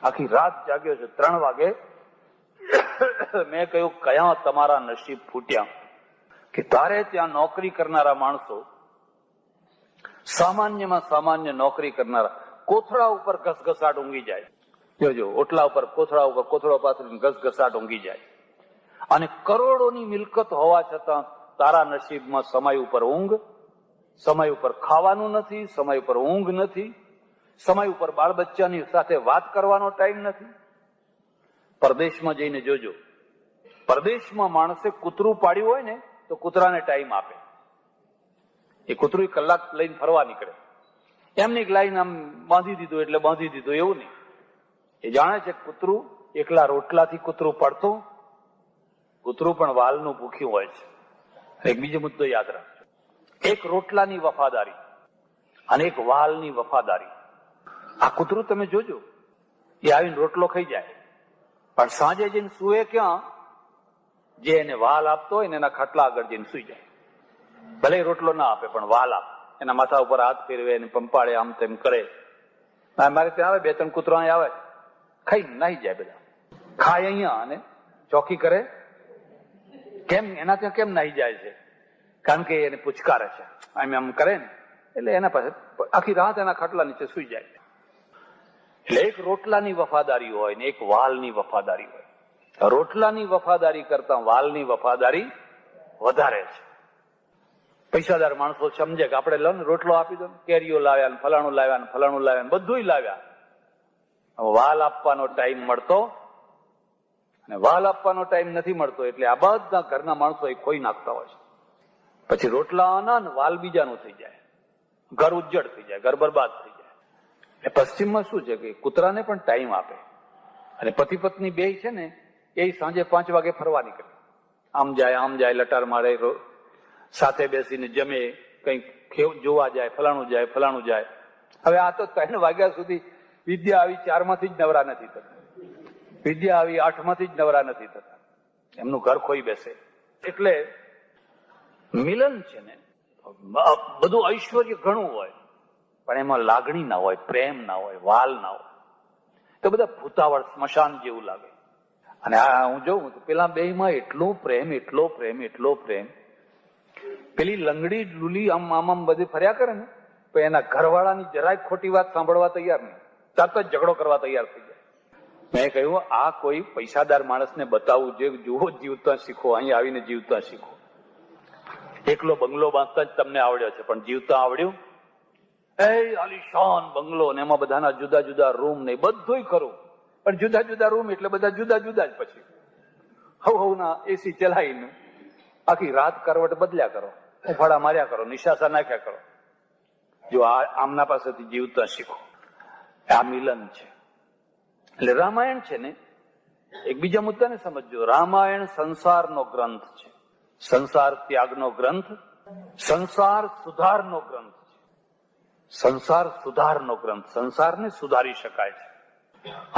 આખી રાત જાગ્યો છે. 3 વાગે મેં કહ્યું કયા તમારા નસીબ ફૂટ્યા કે તારે ત્યાં નોકરી કરનારા માણસો, સામાન્યમાં સામાન્ય નોકરી કરનારા, કોથળા ઉપર ઘસઘસાટ ઊંઘી જાય. જોજો, ઓટલા ઉપર કોથળા ઉપર કોથળો પાથરીને ઘસઘસાટ ઊંઘી જાય. અને કરોડોની મિલકત હોવા છતાં તારા નસીબમાં સમય ઉપર ઊંઘ, સમય ઉપર ખાવાનું નથી, સમય ઉપર ઊંઘ નથી, સમય ઉપર બાળ બચ્ચાની સાથે વાત કરવાનો ટાઈમ નથી. પરદેશમાં જઈને જોજો, પરદેશમાં માણસે કૂતરું પાડ્યું હોય ને તો કૂતરાને ટાઈમ આપે. એ કૂતરું કલાક લઈને ફરવા નીકળે. એમની લાઈન આમ બાંધી દીધું એટલે બાંધી દીધું એવું નહીં. એ જાણે છે કૂતરું એકલા રોટલાથી કૂતરું પડતું, કૂતરું પણ વાલનું ભૂખ્યું હોય છે. એક બીજો મુદ્દો યાદ રાખજો, એક રોટલાની વફાદારી અને એક વાલની વફાદારી. આ કૂતરું તમે જોજો, એ આવીને રોટલો ખાઈ જાય, પણ સાંજે જઈને સુએ ક્યાં? જે એને વાલ આપતો હોય ને એના ખાટલા આગળ જઈને સુઈ જાય. ભલે રોટલો ના આપે પણ વાલ આપે, એના માથા ઉપર હાથ ફેરવે, એને પંપાળે, આમ તેમ કરે. મારે ત્યાં આવે 2-3 કૂતરા આવે, ખાઈ નાહી જાય. બધા ખાય અહીંયા અને ચોકી કરે. કેમ? એના ત્યાં કેમ નાહી જાય છે? કારણ કે એને પુચકારે છે, આમ કરે ને એટલે એના પાસે આખી રાત એના ખાટલા નીચે સુઈ જાય. એટલે એક રોટલાની વફાદારી હોય ને એક વાલની વફાદારી હોય. રોટલાની વફાદારી કરતા વાલની વફાદારી વધારે છે. પૈસાદાર માણસો સમજે કે આપણે લો ને રોટલો આપી દો, કેરીઓ લાવ્યા ને ફલાણું લાવ્યા ને ફલાણું લાવ્યા ને બધું લાવ્યા. વાલ આપવાનો ટાઈમ મળતો અને વાલ આપવાનો ટાઈમ નથી મળતો એટલે આ બધા ઘરના માણસો એ ખોઈ નાખતા હોય છે. પછી રોટલા આના ને વાલ બીજાનું થઈ જાય, ઘર ઉજ્જડ થઈ જાય, ઘર બરબાદ થઈ જાય. પશ્ચિમમાં શું છે કે કૂતરાને પણ ટાઈમ આપે અને પતિ પત્ની બે છે ને એ સાંજે 5 વાગે ફરવા નીકળે, આમ જાય લટાર મારે, સાથે બેસીને જમે, કંઈક જોવા જાય, ફલાણું જાય. હવે આ તો 3 વાગ્યા સુધી વિદ્યા આવી 4 માંથી જ નવરા નથી થતા, વિદ્યા આવી 8 માંથી જ નવરા નથી થતા, એમનું ઘર ખોઈ બેસે. એટલે મિલન છે ને બધું ઐશ્વર્ય ઘણું હોય પણ એમાં લાગણી ના હોય, પ્રેમ ના હોય, વાલ ના હોય તો બધા ભૂતાવળ સ્મશાન જેવું લાગે. અને આ હું જોઉં તો પેલા બેયમાં એટલો પ્રેમ. પેલી લંગડી લુલી આમ બધી ફર્યા કરે ને તો એના ઘરવાળાની જરાય ખોટી વાત સાંભળવા તૈયાર નહીં, તરત જ ઝઘડો કરવા તૈયાર થઈ જાય. મેં કહ્યું આ કોઈ પૈસાદાર માણસને બતાવવું જોઈએ, જુઓ જીવતા શીખો, અહીં આવીને જીવતા શીખો. એકલો બંગલો બાંધતા જ તમને આવડ્યો છે પણ જીવતા આવડ્યું? એ આલિશાન બંગલો ને એમાં બધાના જુદા જુદા રૂમ ને બધું ખરું પણ જુદા જુદા રૂમ એટલે બધા જુદા જુદા જ. પછી હવના એસી ચલાવીને આખી રાત કરવટ બદલ્યા કરો, ઉફાળા માર્યા કરો, નિશાસા નાખ્યા કરો. જો આમના પાસેથી જીવતા શીખો. આ મિલન છે. એટલે રામાયણ છે ને એક બીજા મુદ્દાને સમજો. રામાયણ સંસારનો ગ્રંથ છે, સંસાર ત્યાગનો ગ્રંથ, સંસાર સુધારનો ગ્રંથ છે. સંસાર સુધારનો ગ્રંથ, સંસારને સુધારી શકાય છે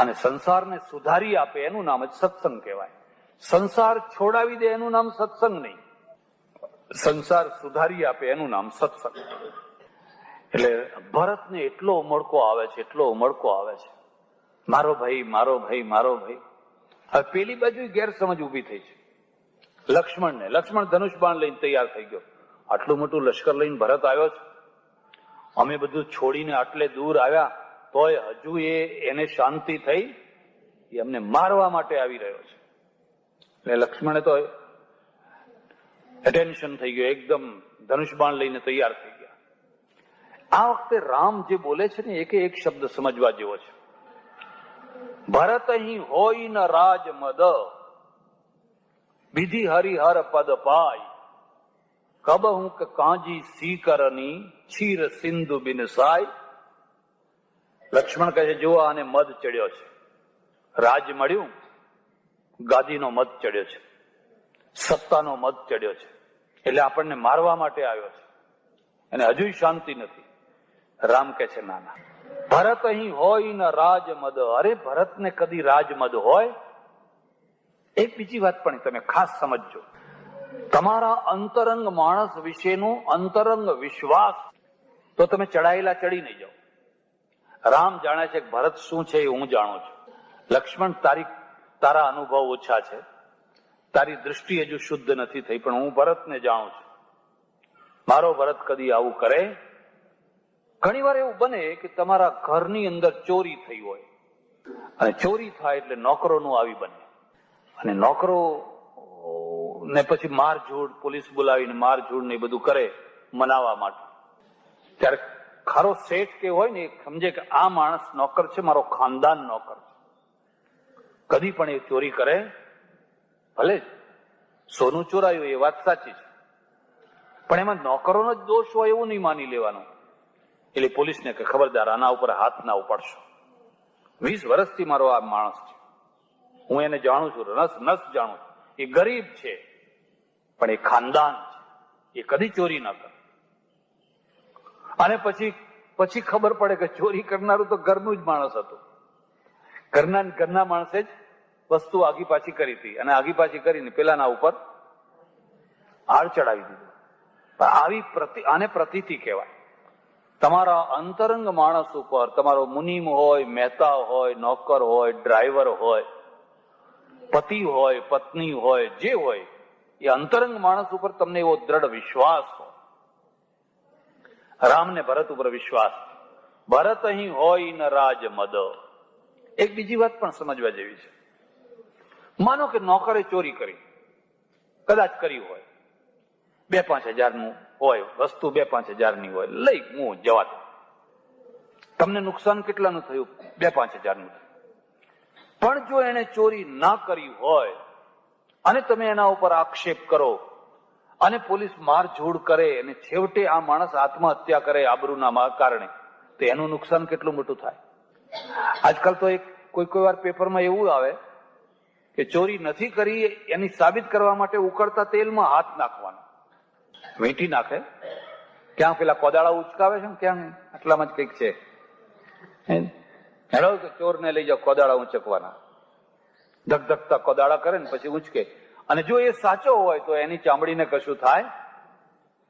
અને સંસારને સુધારી આપે એનું નામ જ સત્સંગ કહેવાય. સંસાર છોડાવી દે એનું નામ સત્સંગ નહીં, સંસાર સુધારી આપે એનું નામ સત્સંગ. એટલે ભરતને એટલો ઉમળકો આવે છે, મારો ભાઈ. હવે પેલી બાજુ ગેરસમજ ઉભી થઈ છે. લક્ષ્મણ ધનુષ બાણ લઈને તૈયાર થઈ ગયો. આટલું મોટું લશ્કર લઈને ભરત આવ્યો છે, અમે બધું છોડીને આટલે દૂર આવ્યા તોય હજુ એને શાંતિ થઈ, એ અમને મારવા માટે આવી રહ્યો છે. એટલે લક્ષ્મણે તો એટેન્શન થઈ ગયો, એકદમ ધનુષ બાણ લઈને તૈયાર થઈ ગયા. આ વખતે રામ જે બોલે છે ને એક શબ્દ સમજવા જેવો છે. ભરત અહીં હોય ન રાજ મદ, વિધિ હરિહર પદ પાય, કબ હું કાંજી સીકરની છીર સિંધુ બિન સાય. લક્ષ્મણ કહે છે જો આને મદ ચડ્યો છે, રાજ મળ્યું, ગાદીનો મદ ચડ્યો છે, સત્તાનો મદ ચડ્યો છે, એટલે આપણને મારવા માટે આવ્યો છે અને હજુ શાંતિ નથી. રામ કહે છે ના, ભરત અહીં હોય ન રાજમદ. અરે ભરતને કદી રાજમદ હોય? એક બીજી વાત પણ તમે ખાસ સમજજો. તમારા અંતરંગ માણસ વિશેનું અંતરંગ વિશ્વાસ તો તમે ચડાયેલા ચડી નહીં જાઓ. રામ જાણે છે કે ભરત શું છે એ હું જાણું છું. લક્ષ્મણ તારા અનુભવ ઓછા છે, તારી દૃષ્ટિ હજુ શુદ્ધ નથી થઈ, પણ હું ભરતને જાણું છું. મારો ભરત કદી આવું કરે? ઘણી વાર એવું બને કે તમારા ઘરની અંદર ચોરી થઈ હોય અને ચોરી થાય એટલે નોકરોનું આવી બને અને નોકરો ને પછી મારઝૂડ, પોલીસ બોલાવીને મારઝૂડ ને બધું કરે મનાવવા માટે. ત્યારે ખરો શેઠ કે હોય ને સમજે કે આ માણસ નોકર છે, મારો ખાનદાન નોકર છે, કદી પણ એ ચોરી કરે. ભલે સોનું ચોરાયું એ વાત સાચી છે પણ એમાં નોકરોનો જ દોષ હોય એવું નહીં માની લેવાનું. એટલે પોલીસને કે ખબરદાર આના ઉપર હાથ ના ઉપાડશો. 20 વર્ષથી મારો આ માણસ છે, હું એને જાણું છું, નસ જાણું છું. એ ગરીબ છે પણ એ ખાનદાન છે, એ કદી ચોરી ના કરે. અને પછી ખબર પડે કે ચોરી કરનારું તો ઘરનું જ માણસ હતું. ઘરના માણસે જ વસ્તુ આગી પાછી કરી હતી અને આગી પાછી કરીને પેલાના ઉપર આળ ચડાવી દીધું. આને પ્રતીતિ કહેવાય. તમારા અંતરંગ માણસ ઉપર, તમારો મુનિમ હોય, મહેતા હોય, નોકર હોય, ડ્રાઈવર હોય, પતિ હોય, પત્ની હોય, જે હોય, એ અંતરંગ માણસ ઉપર તમને એવો દ્રઢ વિશ્વાસ હોય. રામને ભરત ઉપર વિશ્વાસ. ભરત અહીં હોય ન રાજ મદ. એક બીજી વાત પણ સમજવા જેવી છે. માનો કે નોકરે ચોરી કરી, કદાચ કરી હોય, 2-5 હજારનું હોય વસ્તુ, 2-5 હજારની હોય, લઈ હું જવા દો. તમને નુકસાન કેટલાનું થયું? 2-5 હજારનું. પણ જો એને ચોરી ના કરી હોય અને તમે એના ઉપર આક્ષેપ કરો અને પોલીસ મારઝૂડ કરે અને છેવટે આ માણસ આત્મહત્યા કરે આબરૂના કારણે, તો એનું નુકસાન કેટલું મોટું થાય? આજકાલ તો કોઈ વાર પેપરમાં એવું આવે કે ચોરી નથી કરી એની સાબિત કરવા માટે ઉકળતા તેલમાં હાથ નાખવાનો, વીંટી નાખે. ક્યાં પેલા કોદાળા ઉચકાવે છે ને, ક્યાં આટલામાં જ કંઈક છે, હેડો કે ચોરને લઈ જાઓ, કોદાળા ઉંચકવાના. ધગધગતા કોદાળા કરે ને પછી ઉંચકે. અને જો એ સાચો હોય તો એની ચામડીને કશું થાય?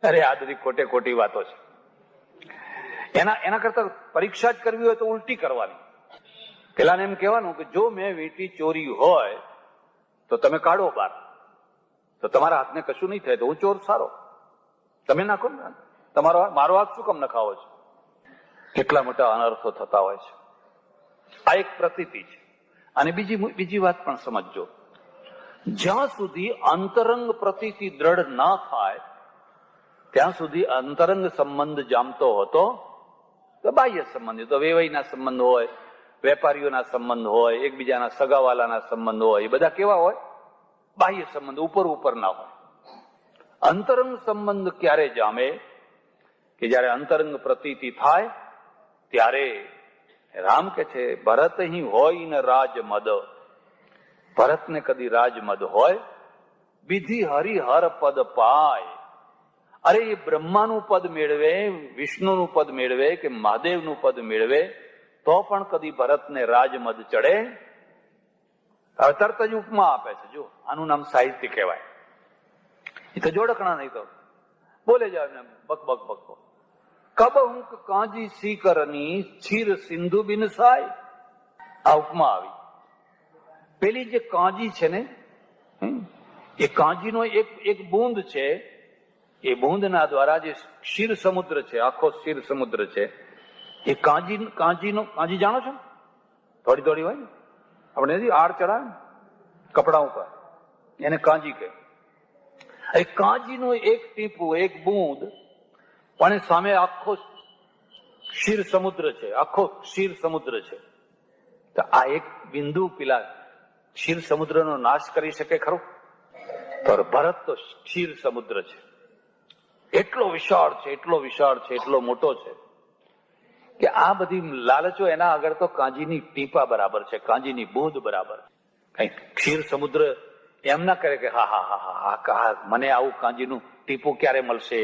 અરે આ બધી ખોટી વાતો છે. એના કરતા પરીક્ષા જ કરવી હોય તો ઉલટી કરવાની. પેલાને એમ કહેવાનું કે જો મેં વીંટી ચોરી હોય તો તમે કાઢો બહાર, તો તમારા હાથને કશું નહીં થાય, તો હું ચોર સારો. તમે નાખો ને, મારો હાથ શું કામ નખાવો છો? કેટલા મોટા અનર્થો થતા હોય છે. આ એક પ્રતીતિ છે. અને બીજી વાત પણ સમજજો, જ્યાં સુધી અંતરંગ પ્રતીતિ દ્રઢ ના થાય ત્યાં સુધી અંતરંગ સંબંધ જામતો હતો. તો બાહ્ય સંબંધ, તો વેવાઈના સંબંધ હોય, વેપારીઓના સંબંધ હોય, એકબીજાના સગાવાલાના સંબંધ હોય, એ બધા કેવા હોય? બાહ્ય સંબંધ, ઉપર ના હોય. અંતરંગ સંબંધ ક્યારે જામે? કે જયારે અંતરંગ પ્રતીતિ થાય ત્યારે રામ કે છે, ભરત અહીં હોય ને રાજમદ. ભરતને કદી રાજમદ હોય, વિધિ હરિહર પદ પાય. અરે એ બ્રહ્માનું પદ મેળવે, વિષ્ણુનું પદ મેળવે કે મહાદેવનું પદ મેળવે તો પણ કદી ભરતને રાજમદ ચડે? તરત જ ઉપમા આપે છે. જો આનું નામ સાહિત્ય કહેવાય. એ તો જોડકણા નહીં તો બોલે જાય ને બક બક બક. કબ હુંક કાંજી સીકરની છીર સિંધુ બિનસાય. આ ઉપમા આવી. પેલી જે કાંજી છે ને, એ કાંજીનો એક બૂંદ છે. એ બૂંદના દ્વારા જે ક્ષીર સમુદ્ર છે, આખો ક્ષીર સમુદ્ર છે, એ કાંજી જાણો છો? થોડી હોય ને, આપણે નથી આડ ચડાવે ને કપડા ઉપર, એને કાંજી કહે. એ કાંજીનું એક ટીપું, એક બૂંદ, પણ સામે આખો ક્ષીર સમુદ્ર છે, આખો ક્ષીર સમુદ્ર છે. તો આ એક બિંદુ પેલા ક્ષીર સમુદ્રનો નાશ કરી શકે ખરું? તો ભરત તો ક્ષીર સમુદ્ર છે. એટલો વિશાળ છે, એટલો મોટો છે કે આ બધી લાલચો એના આગળ તો કાંજીની ટીપા બરાબર છે, કાંજીની બૂંદ બરાબર. કઈ ક્ષીર સમુદ્ર એમ ના કરે કે હા મને આવું કાંજીનું ટીપું ક્યારે મળશે.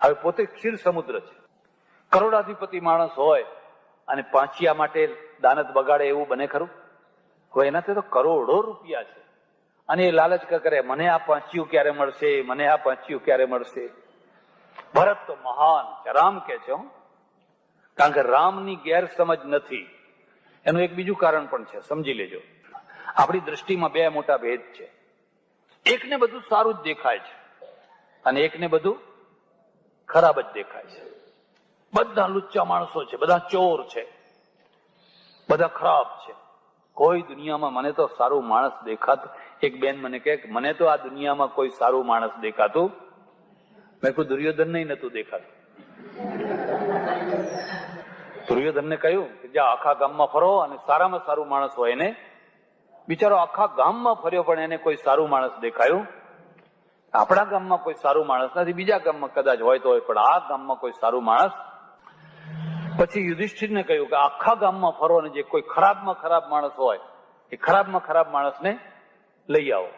હવે પોતે ક્ષીર સમુદ્ર છે. કરોડાધિપતિ માણસ હોય અને પાંચિયા માટે દાનત બગાડે એવું બને ખરું? હવે એનાથી તો કરોડો રૂપિયા છે અને એ લાલચ કરે, મને આ પાંચિયું ક્યારે મળશે, મને આ પાંચિયું ક્યારે મળશે. ભરત તો મહાન છે, રામ કે છે. કારણ કે રામની ગેરસમજ નથી. એનું એક બીજું કારણ પણ છે, સમજી લેજો. આપણી દ્રષ્ટિમાં બે મોટા ભેદ છે. એકને બધું સારું જ દેખાય છે અને એકને બધું ખરાબ જ દેખાય છે. બધા લુચ્ચા માણસો છે, બધા ચોર છે, બધા ખરાબ છે. કોઈ દુનિયામાં મને તો સારું માણસ દેખાતું. એક બેન મને કહે કે મને તો આ દુનિયામાં કોઈ સારું માણસ દેખાતું. મેં કોઈ દુર્યોધન નહીં નતું દેખાતું. દુર્યોધનને કહ્યું કે જ્યાં આખા ગામમાં ફરો અને સારામાં સારું માણસ હોય એને. બિચારો આખા ગામમાં ફર્યો પણ એને કોઈ સારું માણસ દેખાયું? આપણા ગામમાં કોઈ સારું માણસ નથી, બીજા ગામમાં કદાચ હોય તો હોય, પણ આ ગામમાં કોઈ સારું માણસ. પછી યુધિષ્ઠિરને કહ્યું કે આખા ગામમાં ફરો અને જે કોઈ ખરાબમાં ખરાબ માણસ હોય એ ખરાબમાં ખરાબ માણસને લઈ આવો.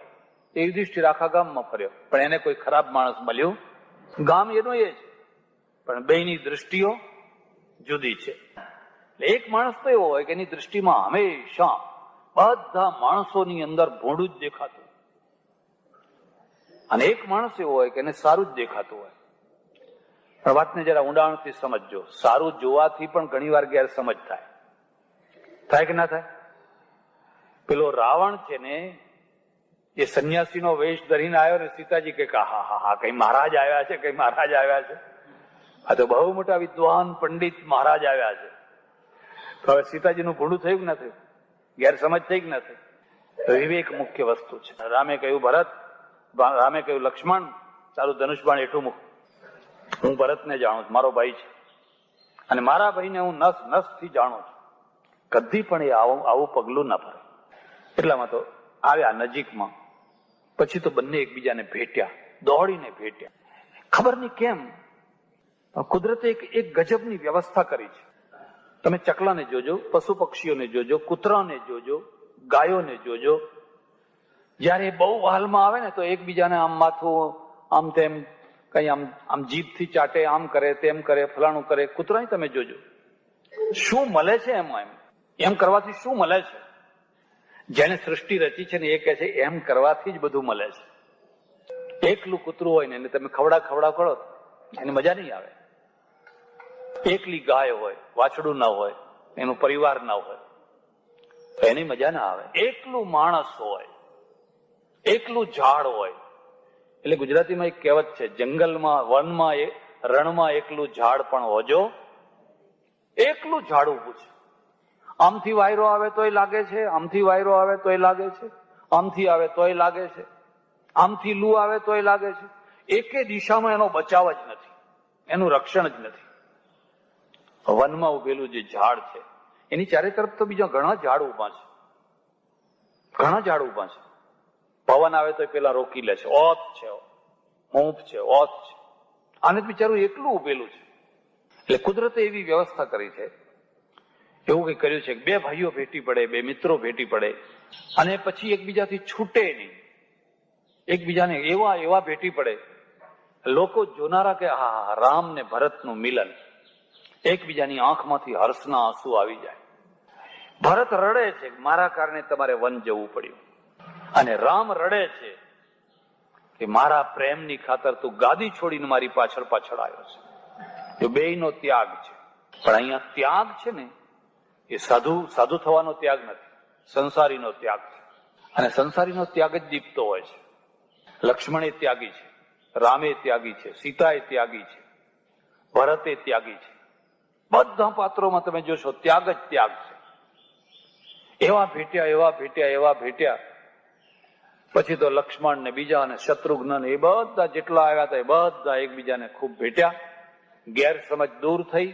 એ યુધિષ્ઠિર આખા ગામમાં ફર્યો પણ એને કોઈ ખરાબ માણસ મળ્યું? ગામ એનો એ છે પણ બેની દ્રષ્ટિઓ જુદી છે. એક માણસ તો એવો હોય કે એની દ્રષ્ટિમાં હંમેશા બધા માણસોની અંદર ભોળું જ દેખાતું, અને એક માણસ એવો હોય કે એને સારું જ દેખાતું હોય. પણ વાતને જરા ઊંડાણથી સમજજો. સારું જોવાથી પણ ઘણી વાર ગેરસમજ થાય કે ના થાય? પેલો રાવણ છે ને, એ સંન્યાસીનો વેશ ધરીને આવ્યો ને સીતાજી કે હા કઈ મહારાજ આવ્યા છે, કઈ મહારાજ આવ્યા છે. આ તો બહુ મોટા વિદ્વાન પંડિત મહારાજ આવ્યા છે. તો હવે સીતાજીનું ભૂંડું થયું કે ના થયું? ગેરસમજ થઈ કે ના થઈ? વિવેક મુખ્ય વસ્તુ છે. રામે કહ્યું ભરત, રામે કહ્યું લક્ષ્મણ, તારું ધનુષબાણ એટલું મૂક. હું ભરતને જાણું છું, મારો ભાઈ છે, અને મારા ભાઈને હું નસ નસ થી જાણું છું. કદી પણ એ આવું પગલું ના ભરે. એટલામાં તો આવ્યા નજીકમાં. પછી તો બંને એકબીજાને ભેટ્યા, દોડીને ભેટ્યા. ખબર નહીં કેમ કુદરતે એક ગજબની વ્યવસ્થા કરી છે. તમે ચકલાને જોજો, પશુ પક્ષીઓને જોજો, કૂતરાને જોજો, ગાયોને જોજો. જયારે બહુ વહાલમાં આવે ને તો એકબીજાને આમ માથું આમ તેમ કઈ આમ જીભથી ચાટે, આમ કરે, તેમ કરે, ફલાણું કરે. કૂતરાને તમે જોજો, શું મળે છે એમાં? એમ કરવાથી શું મળે છે? જેને સૃષ્ટિ રચી છે ને એ કહે છે એમ કરવાથી જ બધું મળે છે. એકલું કૂતરું હોય ને એને તમે ખવડાવ કરો એની મજા નહીં આવે. એકલી ગાય હોય, વાછડું ના હોય, એનો પરિવાર ના હોય તો એની મજા ના આવે. એકલું માણસ હોય, એકલું ઝાડ હોય. એટલે ગુજરાતીમાં એક કહેવત છે, જંગલમાં, વનમાં, રણમાં એકલું ઝાડ પણ હોજો. એકલું ઝાડ ઉભું છે. આમથી વાયરો આવે તોય લાગે છે, આમથી વાયરો આવે તોય લાગે છે, આમથી આવે તોય લાગે છે, આમથી લૂ આવે તોય લાગે છે. એકે દિશામાં એનો બચાવ જ નથી, એનું રક્ષણ જ નથી. વનમાં ઉભેલું જે ઝાડ છે એની ચારે તરફ તો બીજા ઘણા ઝાડ ઉભા છે, ઘણા ઝાડ ઉભા છે. પવન આવે તો પેલા રોકી લે છે. ઓત છે, હૂંફ છે, ઓત છે. આને બિચારું એકલું ઉભેલું છે. એટલે કુદરતે એવી વ્યવસ્થા કરી છે. એવું કઈ કર્યું છે કે બે ભાઈઓ ભેટી પડે, બે મિત્રો ભેટી પડે અને પછી એકબીજાથી છૂટે નહીં. એકબીજાને એવા ભેટી પડે, લોકો જોનારા કે હા, રામ ને ભરતનું મિલન. એકબીજાની આંખમાંથી હર્ષના આંસુ આવી જાય. ભરત રડે છે મારા કારણે તમારે વન જવું પડ્યું, અને રામ રડે છે કે મારા પ્રેમની ખાતર તું ગાદી છોડીને મારી પાછળ આવ્યો છે. જો બેયનો ત્યાગ છે. પણ અહીંયા ત્યાગ છે ને એ સાધુ થવાનો ત્યાગ નથી, સંસારીનો ત્યાગ છે. અને સંસારીનો ત્યાગ જ દીપતો હોય છે. લક્ષ્મણ એ ત્યાગી છે, રામે ત્યાગી છે, સીતા એ ત્યાગી છે, ભરત એ ત્યાગી છે. બધા પાત્રોમાં તમે જોશો ત્યાગ જ ત્યાગ છે. એવા ભેટ્યા. પછી તો લક્ષ્મણ ને બીજા અને શત્રુઘ્ન ને એ બધા જેટલા આવ્યા હતા એ બધા એકબીજાને ખૂબ ભેટ્યા. ગેરસમજ દૂર થઈ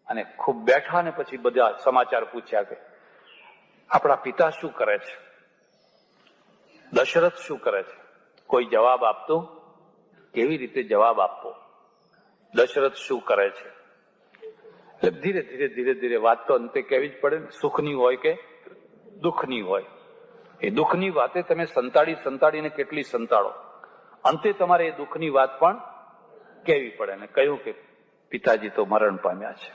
અને ખૂબ બેઠા ને પછી બધા સમાચાર પૂછ્યા કે આપણા પિતા શું કરે છે, દશરથ શું કરે છે. કોઈ જવાબ આપતું? કેવી રીતે જવાબ આપવો? દશરથ શું કરે છે? એટલે ધીરે વાત તો અંતે કહેવી જ પડે ને, સુખની હોય કે દુઃખની હોય. એ દુઃખની વાતે તમે સંતાડીને કેટલી સંતાડો, અંતે તમારે એ દુઃખની વાત પણ કહેવી પડે. ને કહ્યું કે પિતાજી તો મરણ પામ્યા છે.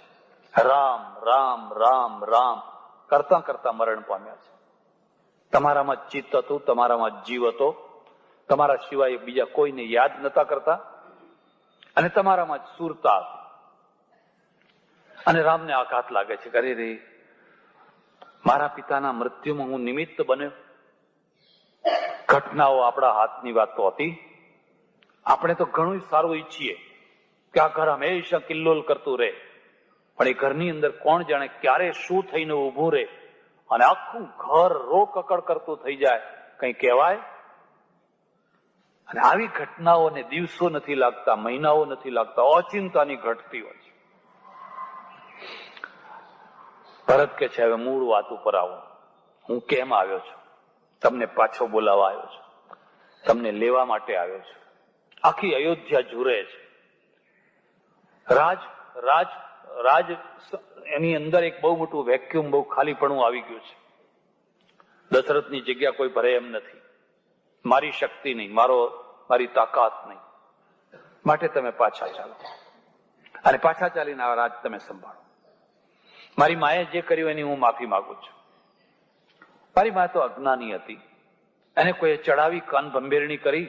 રામ રામ રામ રામ કરતા મરણ પામ્યા છે. તમારામાં ચિત્ત હતું, તમારામાં જીવ હતો, તમારા સિવાય બીજા કોઈને યાદ નતા કરતા, અને તમારામાં જ સુરતા હતી. અને રામને આઘાત લાગે છે, કરે રે મારા પિતાના મૃત્યુમાં હું નિમિત્ત બન્યો. ઘટનાઓ આપણા હાથની વાત તો હતી. આપણે તો ઘણું સારું ઈચ્છીએ કે આ ઘર હંમેશા કિલ્લોલ કરતું રહે, પણ એ ઘરની અંદર કોણ જાણે ક્યારે શું થઈને ઉભું રહે અને આખું ઘર રોકકડ કરતું થઈ જાય, કઈ કહેવાય? અને આવી ઘટનાઓને દિવસો નથી લાગતા, મહિનાઓ નથી લાગતા, અચિંતાની ઘટતી હોય છે. ભરત કે છે હવે મૂળ વાત ઉપર આવો. હું કેમ આવ્યો છું? તમને પાછો બોલાવવા આવ્યો છું, તમને લેવા માટે આવ્યો છું. આખી અયોધ્યા ઝૂરે છે. રાજ એની અંદર એક બહુ મોટું વેક્યુમ, બહુ ખાલીપણું આવી ગયું છે. દશરથની જગ્યા કોઈ ભરે એમ નથી. મારી શક્તિ નહીં, મારી તાકાત નહીં. માટે તમે પાછા ચાલો, અને પાછા ચાલીને આ રાજ તમે સંભાળો. મારી માએ જે કર્યું એની હું માફી માંગુ છું. મારી મા તો અજ્ઞાની હતી, એને કોઈ ચડાવી કાન ભંભેરણી કરી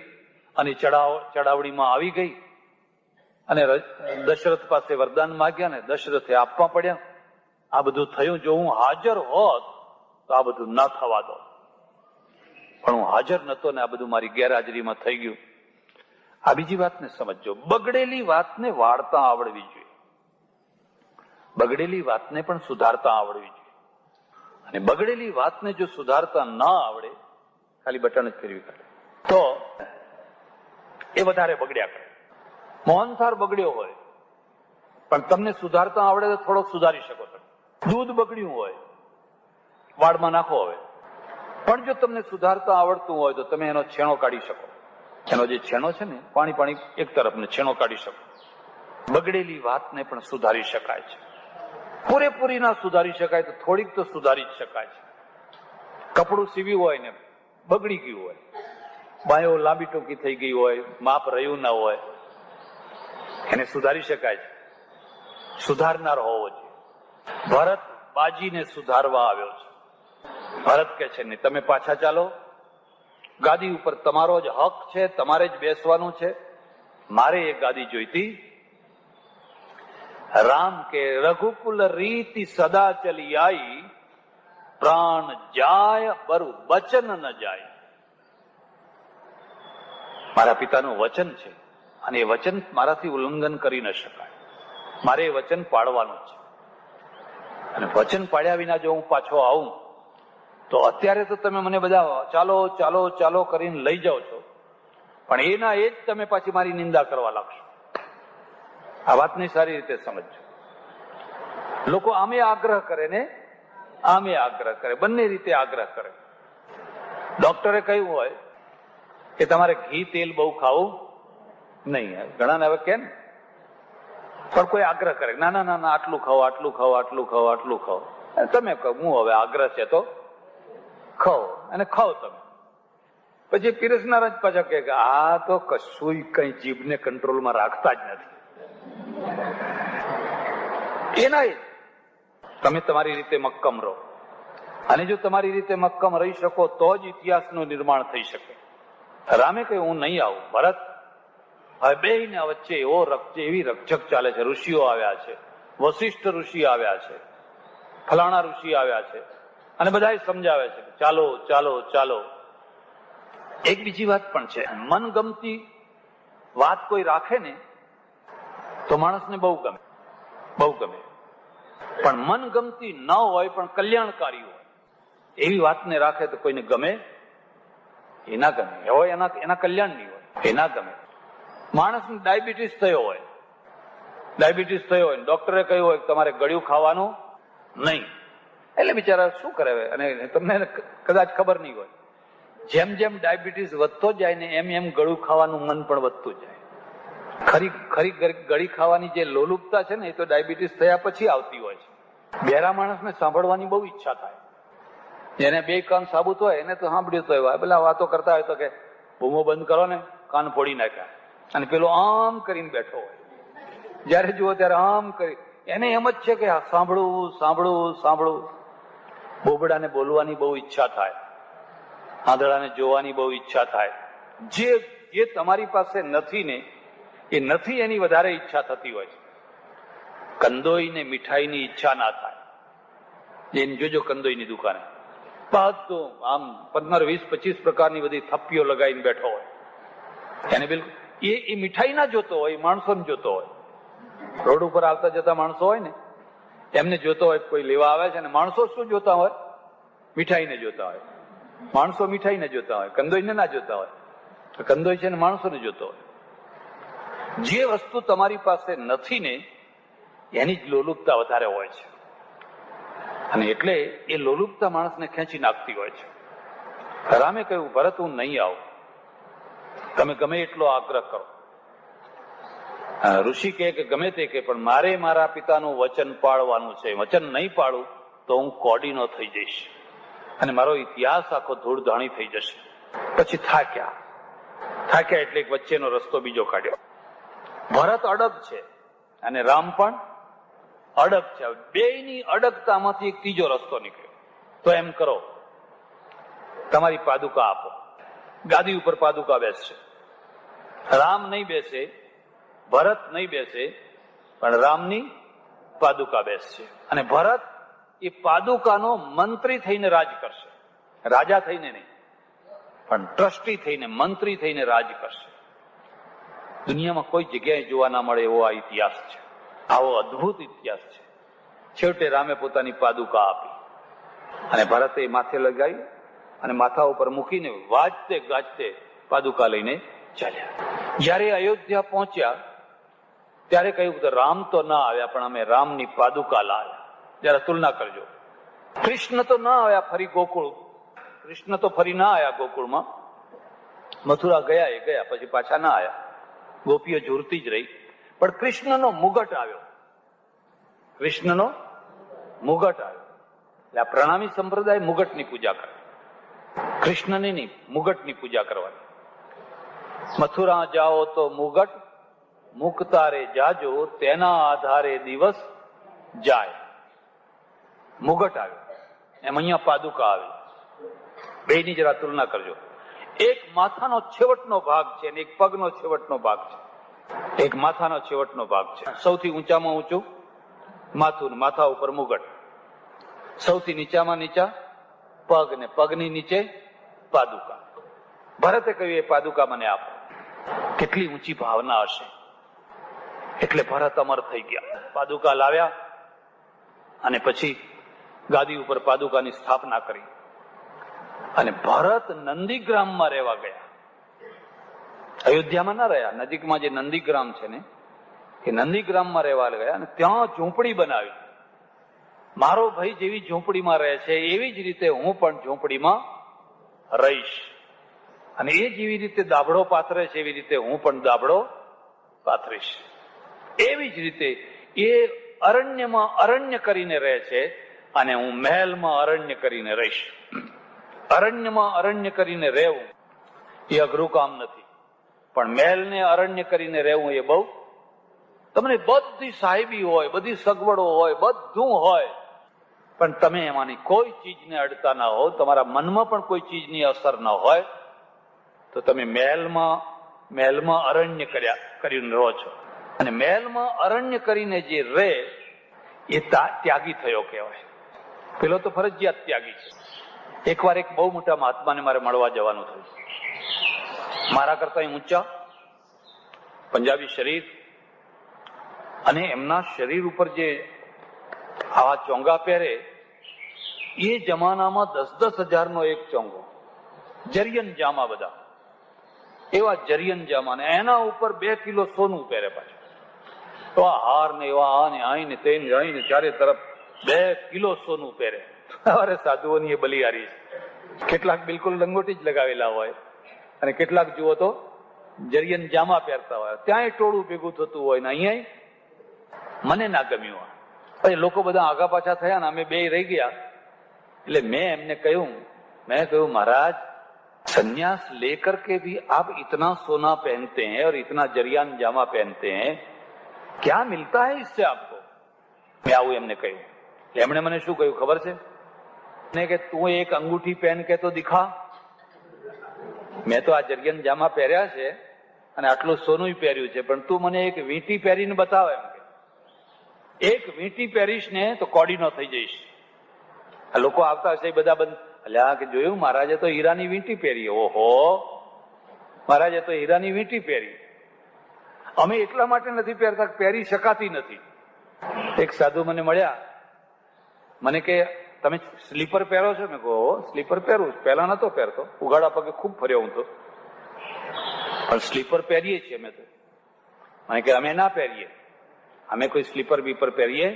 અને ચડાવડીમાં આવી ગઈ અને દશરથ પાસે વરદાન માંગ્યા ને દશરથે આપવા પડ્યા. આ બધું થયું. જો હું હાજર હોત તો આ બધું ના થવા દો, પણ હું હાજર નતો ને આ બધું મારી ગેરહાજરીમાં થઈ ગયું. આ બીજી વાતને સમજો. બગડેલી વાતને વાળતા આવડવી જોઈએ. બગડેલી વાતને પણ સુધારતા આવડવી જોઈએ. અને બગડેલી વાતને જો સુધારતા ન આવડે, ખાલી બટન જ ફેરવી કાઢે તો એ વધારે બગડ્યા કરે. મોહનથાળ બગડ્યો હોય પણ તમને સુધારતા આવડે તો થોડોક સુધારી શકો છો. દૂધ બગડ્યું હોય, વાળમાં નાખો હવે, પણ જો તમને સુધારતા આવડતું હોય તો તમે એનો છેણો કાઢી શકો. એનો જે છેણો છે ને, પાણી પાણી એક તરફ ને છેણો કાઢી શકો. બગડેલી વાતને પણ સુધારી શકાય છે. પૂરેપૂરી ના સુધારી શકાય તો થોડીક તો સુધારી જ શકાય છે. કપડું સીવ્યું હોય ને બગડી ગયું હોય, બાયો લાંબી ટૂંકી થઈ ગઈ હોય, માપ રહ્યું ના હોય, એને સુધારી શકાય છે. સુધારનાર હોવો જોઈએ. ભરત બાજીને સુધારવા આવ્યો છે. ભરત કે છે ને તમે પાછા ચાલો, ગાદી ઉપર તમારો જ હક છે, તમારે જ બેસવાનું છે, મારે એ ગાદી જોઈતી. રામ કે રઘુકુલ રીતિ સદા ચલી આઈ, પ્રાણ જાય બરુ વચન ન જાય. મારા પિતાનું વચન છે અને એ વચન મારાથી ઉલ્લંઘન કરી ન શકાય. મારે એ વચન પાળવાનું છે. અને વચન પાડ્યા વિના જો હું પાછો આવું તો અત્યારે તો તમે મને બધા ચાલો ચાલો ચાલો કરીને લઈ જાઓ છો, પણ એના એ જ તમે પાછી મારી નિંદા કરવા લાગશો. આ વાતને સારી રીતે સમજજો. લોકો આમે આગ્રહ કરે ને આમે આગ્રહ કરે, બંને રીતે આગ્રહ કરે. ડોક્ટરે કહ્યું હોય કે તમારે ઘી તેલ બહુ ખાવું નહીં, ઘણા હવે કેમ, પણ કોઈ આગ્રહ કરે ના ના ના આટલું ખાઓ આટલું ખાઓ આટલું ખાઓ આટલું ખાઓ. તમે કહો હું હવે આગ્રહ છે તો ખાઓ, અને ખાઓ તમે. પછી પીરસનાર જ પાછા કે આ તો કશું કઈ જીભને કંટ્રોલમાં રાખતા જ નથી. એના તમે તમારી રીતે મક્કમ રહો, અને જો તમારી રીતે મક્કમ રહી શકો તો જ ઇતિહાસનું નિર્માણ થઈ શકે. રામે કહ્યું હું નહીં આવું. ભરત હવે બેયના વચ્ચે એવી રકઝક ચાલે છે. ઋષિઓ આવ્યા છે, વશિષ્ઠ ઋષિ આવ્યા છે, ફલાણા ઋષિ આવ્યા છે, અને બધા સમજાવે છે કે ચાલો ચાલો ચાલો. એક બીજી વાત પણ છે, મનગમતી વાત કોઈ રાખે ને તો માણસને બહુ ગમે, બહુ ગમે. પણ મનગમતી ન હોય પણ કલ્યાણકારી હોય એવી વાતને રાખે તો કોઈને ગમે એ ના ગમે. હોય એના કલ્યાણની હોય એ ના ગમે. માણસને ડાયાબિટીસ થયો હોય, ડાયાબિટીસ થયો હોય, ડોક્ટરે કહ્યું હોય તમારે ગળ્યું ખાવાનું નહીં, એટલે બિચારા શું કરે? અને તમને કદાચ ખબર નહીં હોય, જેમ જેમ ડાયાબિટીસ વધતો જાય ને એમ એમ ગળું ખાવાનું મન પણ વધતું જાય. ખરી ગળી ખાવાની જે લોલુપતા છે ને એ તો ડાયાબિટીસ થયા પછી આવતી હોય છે. બહેરા માણસને સાંભળવાની બહુ ઈચ્છા થાય. જેને બે કાન સાબુત હોય એને તો સાંભળ્યું તો હોય, પેલા વાતો કરતા હોય તો કે બૂમો બંધ કરો ને, કાન ફોડી નાખ્યા. અને પેલો આમ કરીને બેઠો હોય, જયારે જુઓ ત્યારે આમ કરી, એને એમ જ છે કે સાંભળવું સાંભળવું સાંભળવું. બોબડાને બોલવાની બહુ ઈચ્છા થાય, આંધળાને જોવાની બહુ ઈચ્છા થાય. જે તમારી પાસે નથી ને એ નથી એની વધારે ઈચ્છા થતી હોય છે. કંદોઈ ને મીઠાઈની ઈચ્છા ના થાય. એને જોજો કંદોઈની દુકાને બધું આમ 15, 20, 25 પ્રકારની બધી થપ્પીઓ લગાવીને બેઠો હોય. એને બિલકુલ એ મીઠાઈ ના જોતો હોય, માણસોને જોતો હોય. રોડ ઉપર આવતા જતા માણસો હોય ને એમને જોતો હોય, કોઈ લેવા આવે છે ને માણસો શું જોતા હોય? મીઠાઈને જોતા હોય. માણસો મીઠાઈને જોતા હોય, કંદોઈને ના જોતા હોય. કંદોઈ છે ને માણસોને જોતો હોય. જે વસ્તુ તમારી પાસે નથી ને એની જ લોલુપતા વધારે હોય છે, અને એટલે એ લોલુપતા માણસને ખેંચી નાખતી હોય છે. રામે કહ્યું ભરત હું નહીં આવું, તમે ગમે એટલો આગ્રહ કરો. ઋષિ કે ગમે તે કે પણ મારે મારા પિતાનું વચન પાળવાનું છે. વચન નહીં પાળું તો હું કોડીનો થઈ જઈશ અને મારો ઇતિહાસ આખો ધૂળધાણી થઈ જશે. પછી થાક્યા એટલે એક વચ્ચેનો રસ્તો બીજો કાઢ્યો. ભરત અડગ છે અને રામ પણ અડગ છે. બેયની અડગતામાંથી એક ત્રીજો રસ્તો નીકળ્યો. તો એમ કરો, તમારી પાદુકા આપો. ગાદી ઉપર પાદુકા બેસશે. રામ નહીં બેસે, ભરત નહીં બેસે, પણ રામની પાદુકા બેસશે. અને ભરત એ પાદુકાનો મંત્રી થઈને રાજ કરશે. રાજા થઈને નહીં, પણ ટ્રસ્ટી થઈને, મંત્રી થઈને રાજ કરશે. દુનિયામાં કોઈ જગ્યાએ જોવા ના મળે એવો આ ઇતિહાસ છે. આવો અદભુત ઇતિહાસ છે. છેવટે રામે પોતાની પાદુકા આપી અને ભરતે માથે લગાવી અને માથા ઉપર મૂકીને વાજતે ગાજતે પાદુકા લઈને ચાલ્યા. જયારે અયોધ્યા પહોંચ્યા ત્યારે કહ્યું કે રામ તો ના આવ્યા, પણ અમે રામની પાદુકા લાવ્યા. જરા તુલના કરજો. કૃષ્ણ તો ના આવ્યા ફરી ગોકુળ, કૃષ્ણ તો ફરી ના આવ્યા ગોકુળમાં, મથુરા ગયા એ ગયા, પછી પાછા ના આવ્યા, ગોપીઓ ઝૂરતી જ રહી. પણ કૃષ્ણનો મુગટ આવ્યો, કૃષ્ણનો મુગટ આવ્યો. એટલે આ પ્રણામી સંપ્રદાય મુગટની પૂજા કરે, કૃષ્ણની નહીં, મુગટની પૂજા કરવાની. મથુરા જાઓ તો મુગટ મુકતારે જાજો, તેના આધારે દિવસ જાય. મુગટ આવ્યો, એમ અહીંયા પાદુકા આવી. બેની જરા તુલના કરજો. એક માથાનો છેવટનો ભાગ છે અને એક પગનો છેવટનો ભાગ છે. એક માથાનો છેવટનો ભાગ છે. સૌથી ઊંચામાં ઊંચું માથું, માથા ઉપર મુગટ. સૌથી નીચામાં નીચા પગ ને પગની નીચે પાદુકા. ભરતે કહ્યું એ પાદુકા મને આપો. કેટલી ઊંચી ભાવના હશે. એટલે ભરત અમર થઈ ગયા. પાદુકા લાવ્યા અને પછી ગાદી ઉપર પાદુકાની સ્થાપના કરી અને ભરત નંદીગ્રામમાં રહેવા ગયા. અયોધ્યામાં ના રહ્યા, નજીકમાં જે નંદીગ્રામ છે ને એ નંદીગ્રામમાં રહેવા ગયા અને ત્યાં ઝૂંપડી બનાવી. મારો ભાઈ જેવી ઝૂંપડીમાં રહે છે એવી જ રીતે હું પણ ઝૂંપડીમાં રહીશ, અને એ જેવી રીતે દાબડો પાથરે છે એવી રીતે હું પણ દાબડો પાથરીશ. એવી જ રીતે એ અરણ્યમાં અરણ્ય કરીને રહે છે અને હું મહેલમાં અરણ્ય કરીને રહીશ. અરણ્યમાં અરણ્ય કરીને રહેવું એ અઘરું કામ નથી, પણ મહેલને અરણ્ય કરીને રહેવું એ બહુ. તમને બધી સાહેબી હોય, બધી સગવડો હોય, બધું હોય, પણ તમે એમાંની કોઈ ચીજને અડતા ના હો, તમારા મનમાં પણ કોઈ ચીજની અસર ન હોય, તો તમે મહેલમાં અરણ્ય કરીને રહો છો. અને મહેલમાં અરણ્ય કરીને જે રહે એ ત્યાગી થયો કહેવાય. પેલો તો ફરજિયાત ત્યાગી છે. એકવાર એક બહુ મોટા મહાત્માને મારે મળવા જવાનું થયું. મારા કરતા ઊંચા, પંજાબી શરીર, અને એમના શરીર ઉપર જે આવા ચોંગા પહેરે, એ જમાનામાં 10,000 નો એક ચોંગો, જરિયન જામા, બધા એવા જરિયન જામા, ને એના ઉપર 2 કિલો સોનું પહેરે પાછું. તો આ હાર ને એવા આ ને અહીં ને તે અહીં ને ચારે તરફ 2 કિલો સોનું પહેરે. અરે સાધુઓની એ બલિયારી છે. કેટલાક બિલકુલ લંગોટી જ લગાવેલા હોય અને કેટલાક જુઓ તો જરિયન જામા પહેરતા હોય. ત્યાંય ટોળું ભેગું થતું હોય ને અહીંયા મને ના ગમ્યું. પછી લોકો બધા આગા પાછા થયા ને અમે બે રહી ગયા. એટલે મેં એમને કહ્યું, મહારાજ, संन्यास लेकर के भी आप इतना सोना पहनते हैं और इतना जरियान जामा पहनते हैं, क्या मिलता है इससे आपको? मैं आऊं एमने કહ્યું. એમણે મને શું કહ્યું ખબર છે? ને કે તું એક અંગૂઠી પહેન કે તો દિખા. મેં તો આ જરિયન જામા પહેર્યા છે અને આટલું સોનું પહેર્યું છે, પણ તું મને એક વીંટી પહેરીને બતાવ. એમ કે એક વીંટી પહેરીશ ને તો કોડીનો થઈ જઈશ. આ લોકો આવતા હશે બધા બંધ, અલ્યા કે જોયું મહારાજે તો હીરાની વીંટી પહેરી. ઓહો, મહારાજે તો હીરાની વીંટી પહેરી. અમે એટલા માટે નથી પહેરતા, પહેરી શકાતી નથી. એક સાધુ મને મળ્યા, મને કે તમે સ્લીપર પહેરો છો? મેં કહું સ્લીપર પહેરું. પહેલા નતો પહેરતો, ઉઘાડા પગે ખૂબ ફર્યો હું તો, પણ સ્લીપર પહેરીએ છીએ અમે તો. મને કે અમે ના પહેરીએ, અમે કોઈ સ્લીપર બીપર પહેરીએ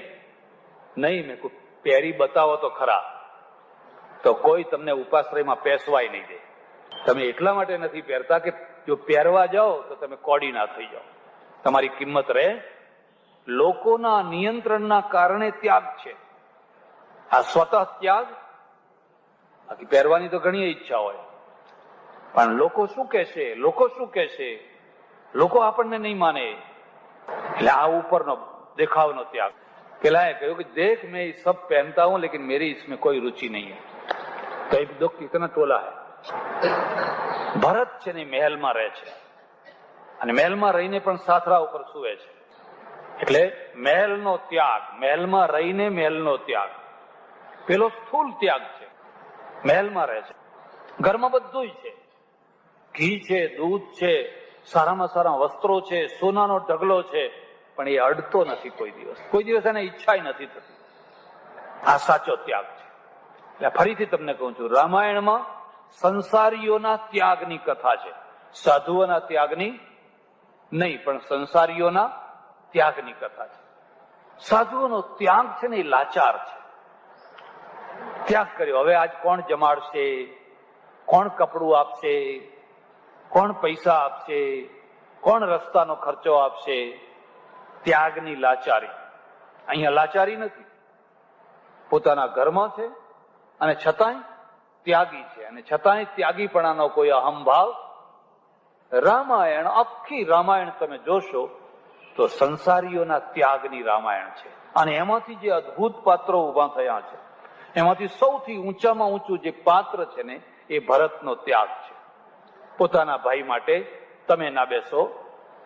નહીં. મેં કોઈ પહેરી બતાવો તો ખરા, તો કોઈ તમને ઉપાશ્રયમાં પેસવાય નહીં દે. તમે એટલા માટે નથી પહેરતા કે જો પહેરવા જાઓ તો તમે કોડી ના થઈ જાઓ, તમારી કિંમત રહે. લોકોના નિયંત્રણના કારણે ત્યાગ છે આ, સ્વતઃ ત્યાગ. બાકી પહેરવાની તો ઘણી ઈચ્છા હોય, પણ લોકો શું કહેશે, લોકો શું કહેશે, લોકો આપણને નહીં માને, એટલે આ ઉપરનો દેખાવનો ત્યાગ. પેલા એ કહ્યું કે દેખ મેં ये सब पहनता हूं लेकिन मेरी इसमें कोई रुचि नहीं है. कई लोग कितना टोला है. ભરત છે ને મહેલમાં રહે છે અને મહેલમાં રહીને પણ સાથરા ઉપર સૂવે છે. એટલે મહેલનો ત્યાગ, મહેલમાં રહીને મહેલનો ત્યાગ, પેલો સ્થૂલ ત્યાગ છે. મહેલમાં રહે છે, ઘરમાં બધું છે, ઘી છે, દૂધ છે, સારામાં સારા વસ્ત્રો છે, સોનાનો ઢગલો છે, પણ એ અડતો નથી કોઈ દિવસ. કોઈ દિવસ એને ઈચ્છા નથી થતી. આ સાચો ત્યાગ છે. એટલે ફરીથી તમને કહું છું, રામાયણમાં સંસારીઓના ત્યાગની કથા છે, સાધુઓના ત્યાગની નહીં, પણ સંસારીઓના ત્યાગની કથા છે. સાધુઓનો ત્યાગ છે ને એ લાચાર છે. ત્યાગ કર્યો, હવે આજ કોણ જમાડશે, કોણ કપડું આપશે, કોણ પૈસા આપશે, કોણ રસ્તાનો ખર્ચો આપશે? ત્યાગની લાચારી. અહીંયા લાચારી નથી, પોતાના ઘરમાં છે અને છતાંય ત્યાગી છે, અને છતાંય ત્યાગીપણાનો કોઈ અહંભાવ. રામાયણ, આખી રામાયણ તમે જોશો તો સંસારીઓના ત્યાગની રામાયણ છે. અને એમાંથી જે અદભુત પાત્રો ઉભા થયા છે, એમાંથી સૌથી ઊંચામાં ઊંચું જે પાત્ર છે ને એ ભરતનો ત્યાગ છે. પોતાના ભાઈ માટે તમે ના બેસો,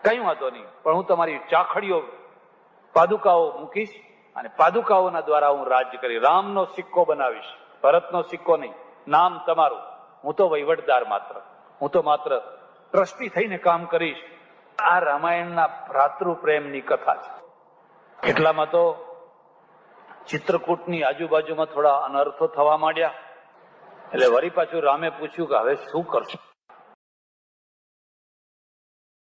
કઈ વાંધો નહીં, પણ હું તમારી ચાખડીઓ પાદુકાઓ મૂકીશ અને પાદુકાઓના દ્વારા હું રાજ્ય કરી, રામનો સિક્કો બનાવીશ, ભરતનો સિક્કો નહીં. નામ તમારું, હું તો વહીવટદાર માત્ર, હું તો માત્ર ટ્રસ્ટી થઈને કામ કરીશ. આ રામાયણના ભ્રાતૃ પ્રેમની કથા છે. એટલામાં તો ચિત્રકૂટની આજુબાજુમાં થોડા અનર્થો થવા માંડ્યા. એટલે વળી પાછું રામે પૂછ્યું કે હવે શું કરશું?